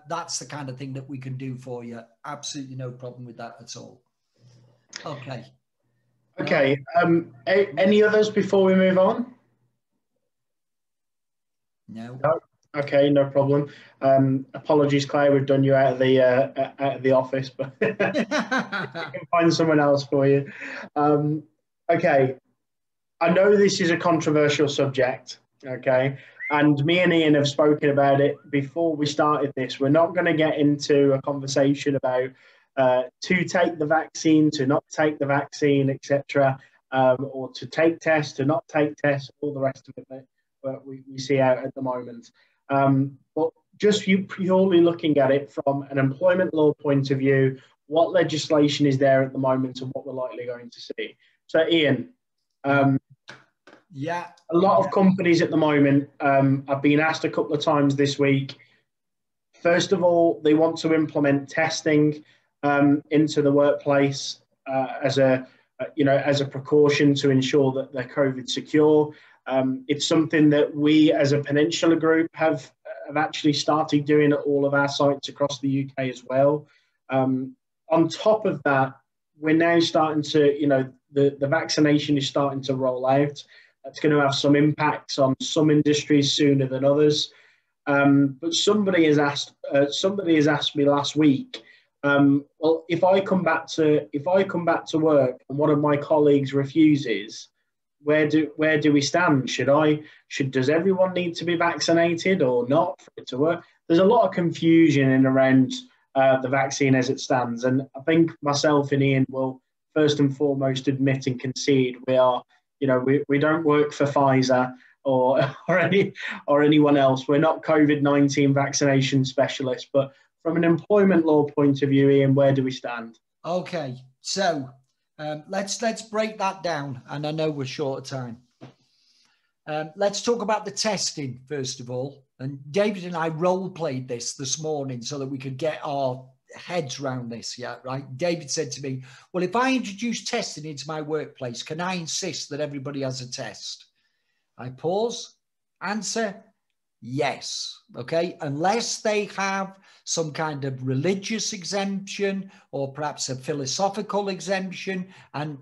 That's the kind of thing that we can do for you. Absolutely no problem with that at all. Okay. Okay. Any others before we move on? No. Okay, no problem. Apologies, Claire, we've done you out of the office, but we can find someone else for you. Okay, I know this is a controversial subject. Okay, and me and Ian have spoken about it before we started this. We're not going to get into a conversation about to take the vaccine, to not take the vaccine, etc., or to take tests, to not take tests, all the rest of it that we see out at the moment. But just you purely looking at it from an employment law point of view, what legislation is there at the moment and what we're likely going to see. So, Ian, a lot of companies at the moment, I've been asked a couple of times this week. First of all, they want to implement testing into the workplace as a precaution to ensure that they're COVID secure. It's something that we as a Peninsula group have actually started doing at all of our sites across the UK as well. On top of that, we're now starting to, the vaccination is starting to roll out. That's going to have some impacts on some industries sooner than others. But somebody has asked me last week, well, if I come back to work and one of my colleagues refuses, where do we stand? Does everyone need to be vaccinated or not for it to work? There's a lot of confusion in around the vaccine as it stands, and I think myself and Ian will first and foremost admit and concede we are, we don't work for Pfizer or anyone else. We're not COVID-19 vaccination specialists, but from an employment law point of view, Ian, where do we stand? Okay, so. Let's break that down, and I know we're short of time. Let's talk about the testing first of all. And David and I role played this morning so that we could get our heads around this. Yeah, right. David said to me, "Well, if I introduce testing into my workplace, can I insist that everybody has a test?" I pause. Answer: yes. Okay, unless they have some kind of religious exemption or perhaps a philosophical exemption. And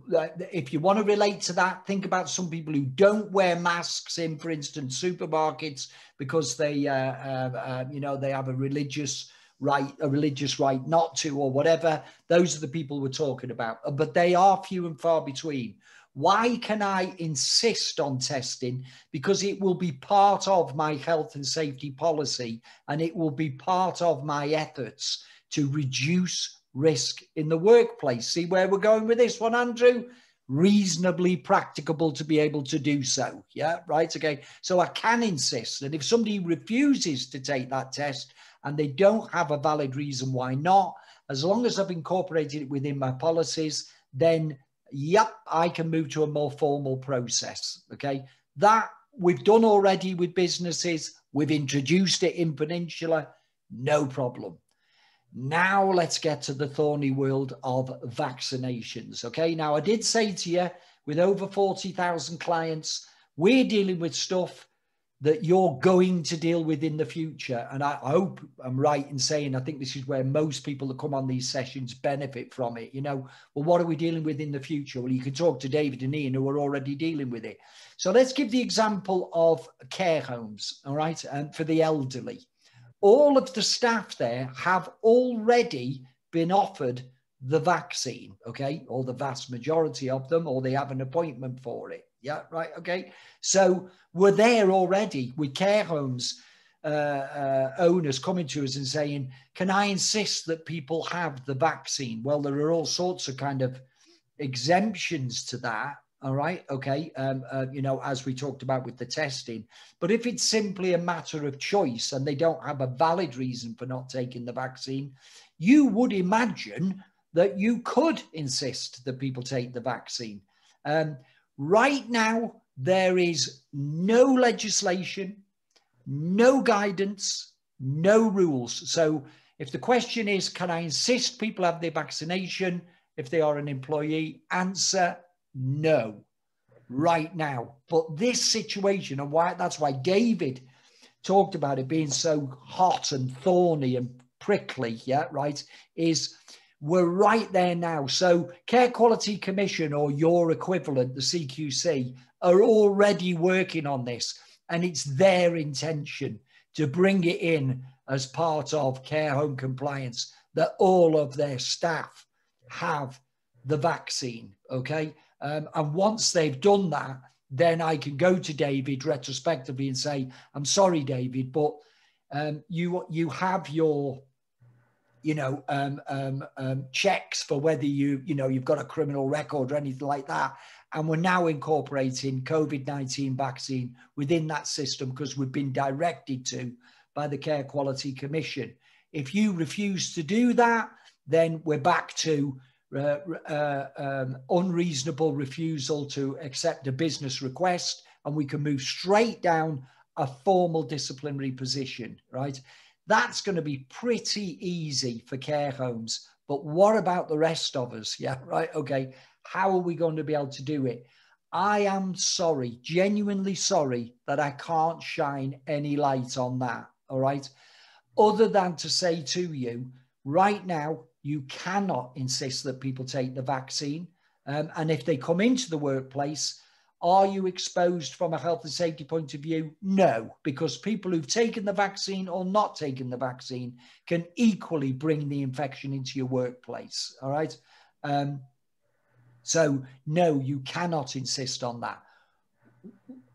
if you want to relate to that, think about some people who don't wear masks in, for instance, supermarkets because they have a religious right not to, or whatever. Those are the people we're talking about, but they are few and far between. Why can I insist on testing? Because it will be part of my health and safety policy, and it will be part of my efforts to reduce risk in the workplace. See where we're going with this one, Andrew? reasonably practicable to be able to do so. Yeah, right. Okay. So I can insist that if somebody refuses to take that test and they don't have a valid reason why not, as long as I've incorporated it within my policies, then yep, I can move to a more formal process. Okay. That we've done already with businesses. We've introduced it in Peninsula. No problem. Now let's get to the thorny world of vaccinations. Okay, now I did say to you, with over 40,000 clients, we're dealing with stuff that you're going to deal with in the future. And I hope I'm right in saying, I think this is where most people that come on these sessions benefit from it. You know, well, what are we dealing with in the future? Well, you can talk to David and Ian who are already dealing with it. So let's give the example of care homes, all right, and for the elderly. All of the staff there have already been offered the vaccine, okay, or the vast majority of them, or they have an appointment for it. Yeah, right, okay. So we're there already with care homes owners coming to us and saying, can I insist that people have the vaccine? Well, there are all sorts of kind of exemptions to that. All right. Okay. You know, as we talked about with the testing, but if it's simply a matter of choice and they don't have a valid reason for not taking the vaccine, you would imagine that you could insist that people take the vaccine. Right now, there is no legislation, no guidance, no rules. So if the question is, can I insist people have their vaccination if they are an employee? Answer, no, right now. But this situation, and why that's why David talked about it being so hot and thorny and prickly, yeah, right, is we're right there now. So Care Quality Commission or your equivalent, the CQC, are already working on this, and it's their intention to bring it in as part of care home compliance, that all of their staff have the vaccine, okay? And once they've done that, then I can go to David retrospectively and say, I'm sorry, David, but you have your, you know, checks for whether you've got a criminal record or anything like that. And we're now incorporating COVID-19 vaccine within that system because we've been directed to by the Care Quality Commission. If you refuse to do that, then we're back to unreasonable refusal to accept a business request, and we can move straight down a formal disciplinary position, right? That's going to be pretty easy for care homes. But what about the rest of us? Yeah, right. Okay. How are we going to be able to do it? I am sorry, genuinely sorry, that I can't shine any light on that. All right. Other than to say to you, right now, you cannot insist that people take the vaccine. And if they come into the workplace, are you exposed from a health and safety point of view? No, because people who've taken the vaccine or not taken the vaccine can equally bring the infection into your workplace. All right. So no, you cannot insist on that.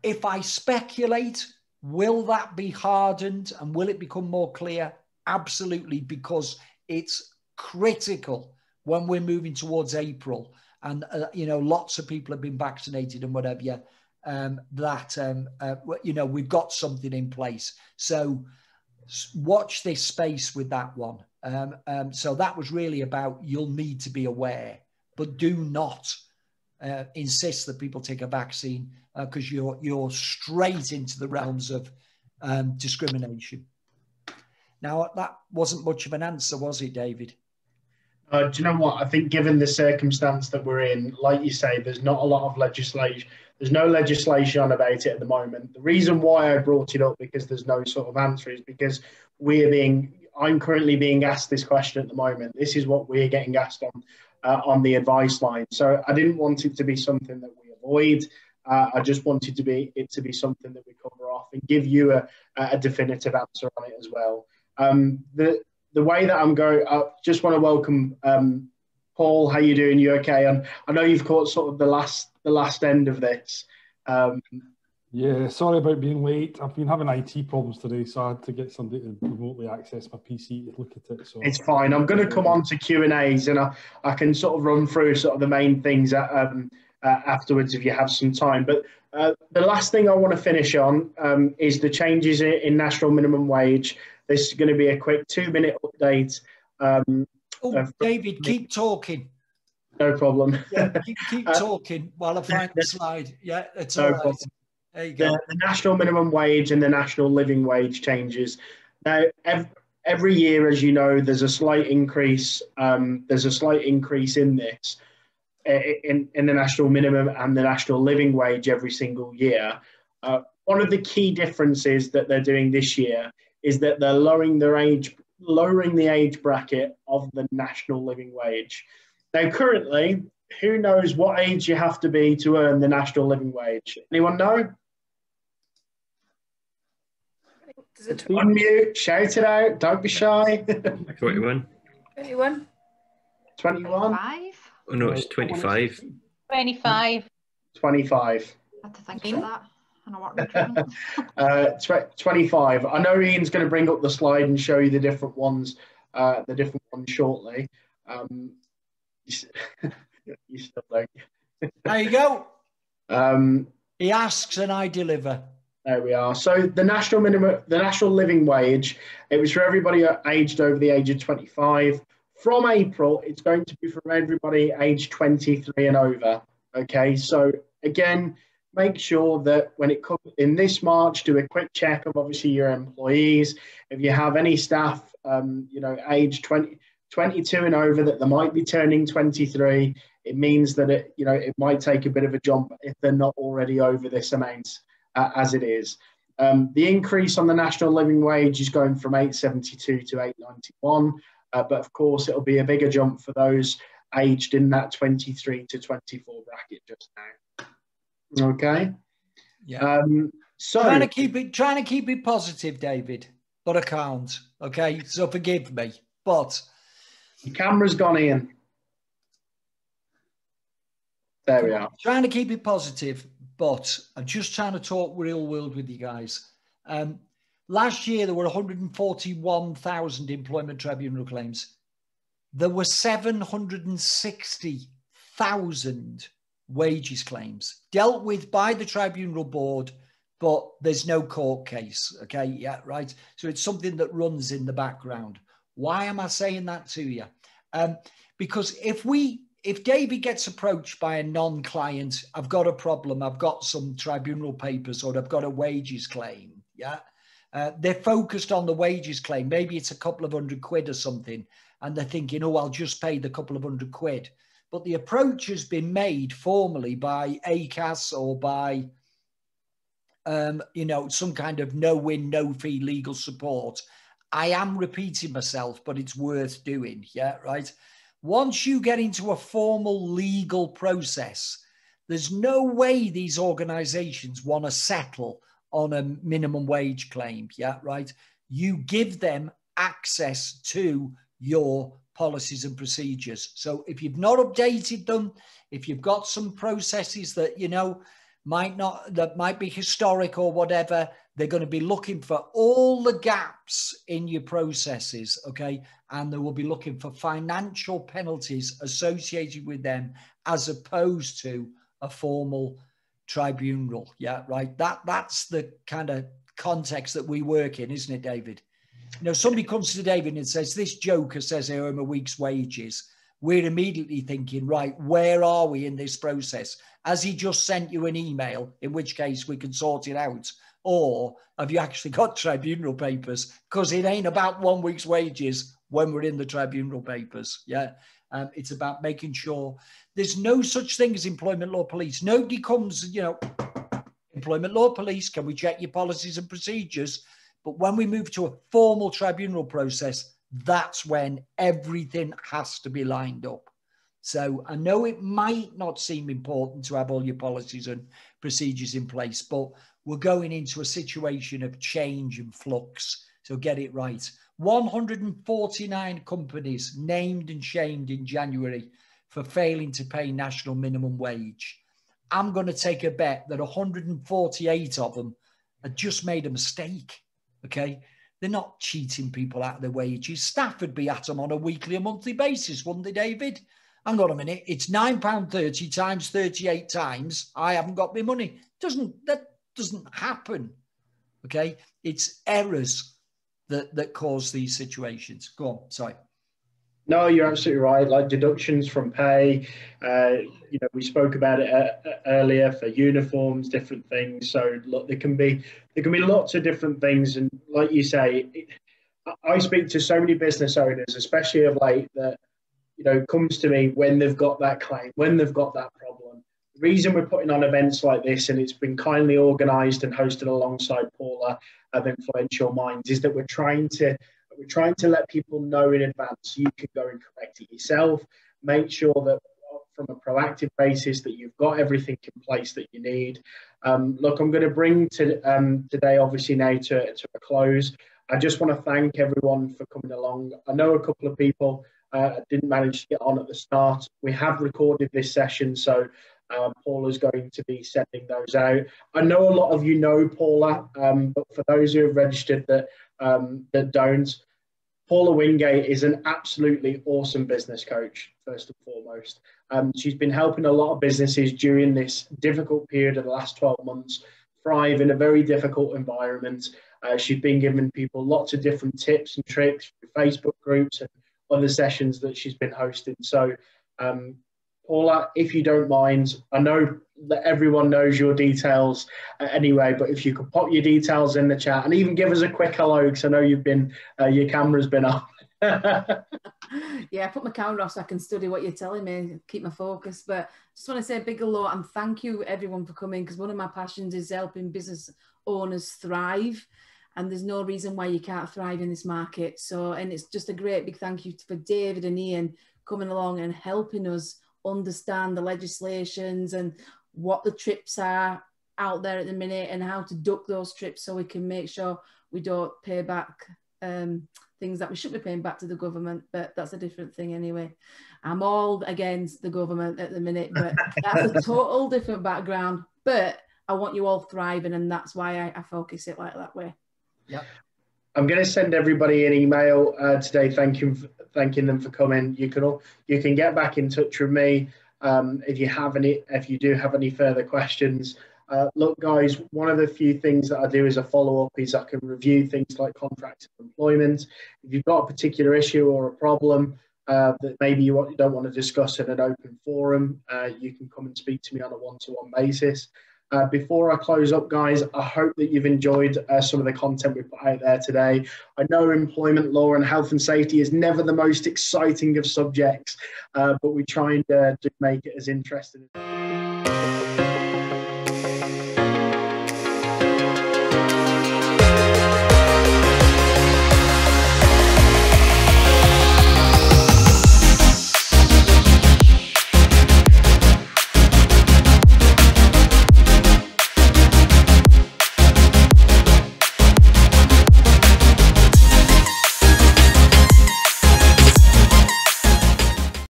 If I speculate, will that be hardened and will it become more clear? Absolutely, because it's critical when we're moving towards April and, you know, lots of people have been vaccinated and whatever, you know, we've got something in place. So watch this space with that one. So that was really about, you'll need to be aware, but do not insist that people take a vaccine because you're straight into the realms of discrimination. Now, that wasn't much of an answer, was it, David? Do you know what? I think given the circumstance that we're in, like you say, there's not a lot of legislation. There's no legislation about it at the moment. The reason why I brought it up, because there's no sort of answer, is because I'm currently being asked this question at the moment. This is what we're getting asked on the advice line. So I didn't want it to be something that we avoid. I just wanted it to be something that we cover off and give you a definitive answer on it as well. The way that I'm going, I just want to welcome Paul. How you doing? You okay? And I know you've caught sort of the last end of this. Yeah, sorry about being late. I've been having IT problems today, so I had to get somebody to remotely access my PC to look at it. So it's fine. I'm going to come on to Q&As and I can sort of run through sort of the main things at afterwards if you have some time. But the last thing I want to finish on is the changes in national minimum wage. This is going to be a quick 2-minute update. David, keep talking. No problem. Yeah, keep talking while I find the slide. Yeah, that's no all right. problem. There you go. The national minimum wage and the national living wage changes. Now, every year, as you know, there's a slight increase. There's a slight increase in this, in the national minimum and the national living wage every single year. One of the key differences that they're doing this year is that they're lowering the age bracket of the national living wage. Now, currently, who knows what age you have to be to earn the national living wage? Anyone know? Unmute, shout it out, don't be shy. 21. 21. 21? Oh no, it's 25. 25. 25. I had to think about that. I know what recruitment. 25. I know Ian's going to bring up the slide and show you the different ones shortly. You still don't. There you go. He asks and I deliver. There we are. So the national living wage, it was for everybody aged over the age of 25. From April, it's going to be for everybody aged 23 and over. Okay, so again, make sure that when it comes in this March, do a quick check of obviously your employees. If you have any staff, aged 22 and over that they might be turning 23, it means that it might take a bit of a jump if they're not already over this amount. As it is. The increase on the national living wage is going from $8.72 to $8.91, but of course it'll be a bigger jump for those aged in that 23 to 24 bracket just now. Okay. Yeah. So trying to keep it positive, David, but I can't. Okay, so forgive me. But the camera's gone in. There we are. Trying to keep it positive. But I'm just trying to talk real world with you guys. Last year, there were 141,000 employment tribunal claims. There were 760,000 wages claims dealt with by the tribunal board, but there's no court case. Okay, yeah, right. So it's something that runs in the background. Why am I saying that to you? Because if David gets approached by a non-client, I've got a problem, I've got some tribunal papers, or I've got a wages claim, yeah? They're focused on the wages claim. Maybe it's a couple of £100 or something, and they're thinking, oh, I'll just pay the couple of £100. But the approach has been made formally by ACAS or by, some kind of no-win, no-fee legal support. I am repeating myself, but it's worth doing, yeah, right? Once you get into a formal legal process, there's no way these organizations want to settle on a minimum wage claim. Yeah, right. You give them access to your policies and procedures. So if you've not updated them, if you've got some processes that, might be historic or whatever, they're going to be looking for all the gaps in your processes, okay? And they will be looking for financial penalties associated with them as opposed to a formal tribunal. Yeah, right? That's the kind of context that we work in, isn't it, David? Somebody comes to David and says, this joker says I owe him a week's wages. We're immediately thinking, right, where are we in this process? Has he just sent you an email, in which case we can sort it out? Or have you actually got tribunal papers? Because it ain't about 1 week's wages when we're in the tribunal papers. Yeah. It's about making sure there's no such thing as employment law police. Nobody comes, employment law police, can we check your policies and procedures? But when we move to a formal tribunal process, that's when everything has to be lined up. So I know it might not seem important to have all your policies and procedures in place, but we're going into a situation of change and flux. So get it right. 149 companies named and shamed in January for failing to pay national minimum wage. I'm going to take a bet that 148 of them had just made a mistake. Okay. They're not cheating people out of their wages. Staff would be at them on a weekly or monthly basis, wouldn't they, David? hang on a minute, it's £9.30 times 38 times. I haven't got my money. That doesn't happen. Okay, it's errors that cause these situations. Go on, sorry. No, you're absolutely right. Like deductions from pay, we spoke about it earlier for uniforms, different things. So look, there can be lots of different things, and like you say, I speak to so many business owners, especially of late, that comes to me when they've got that claim, when they've got that problem. The reason we're putting on events like this, and it's been kindly organised and hosted alongside Paula of Influential Minds, is that we're trying to let people know in advance. You can go and correct it yourself. Make sure that from a proactive basis that you've got everything in place that you need. Look, I'm going to bring today, obviously, now to a close. I just want to thank everyone for coming along. I know a couple of people didn't manage to get on at the start. We have recorded this session, so Paula's going to be sending those out. I know a lot of you know Paula, but for those who have registered that don't, Paula Wingate is an absolutely awesome business coach, first and foremost. She's been helping a lot of businesses during this difficult period of the last 12 months thrive in a very difficult environment. She's been giving people lots of different tips and tricks through Facebook groups and other sessions that she's been hosting. So, Paula, if you don't mind, I know that everyone knows your details anyway, but if you could pop your details in the chat and even give us a quick hello, because I know you've been, your camera's been up. Yeah, I put my camera off so I can study what you're telling me, keep my focus. But just want to say a big hello and thank you everyone for coming, because one of my passions is helping business owners thrive. And there's no reason why you can't thrive in this market. So, and it's just a great big thank you for David and Ian coming along and helping us understand the legislations and what the trips are out there at the minute and how to duck those trips so we can make sure we don't pay back things that we should be paying back to the government, but that's a different thing anyway. I'm all against the government at the minute, but that's a total different background. But I want you all thriving, and that's why I focus it like that way. Yep. I'm going to send everybody an email today, thanking them for coming. You can get back in touch with me if you do have any further questions. Look, guys, one of the few things that I do as a follow-up is I can review things like contracts of employment. If you've got a particular issue or a problem that maybe you don't want to discuss in an open forum, you can come and speak to me on a one-to-one basis. Before I close up, guys, I hope that you've enjoyed some of the content we put out there today. I know employment law and health and safety is never the most exciting of subjects, but we try and make it as interesting as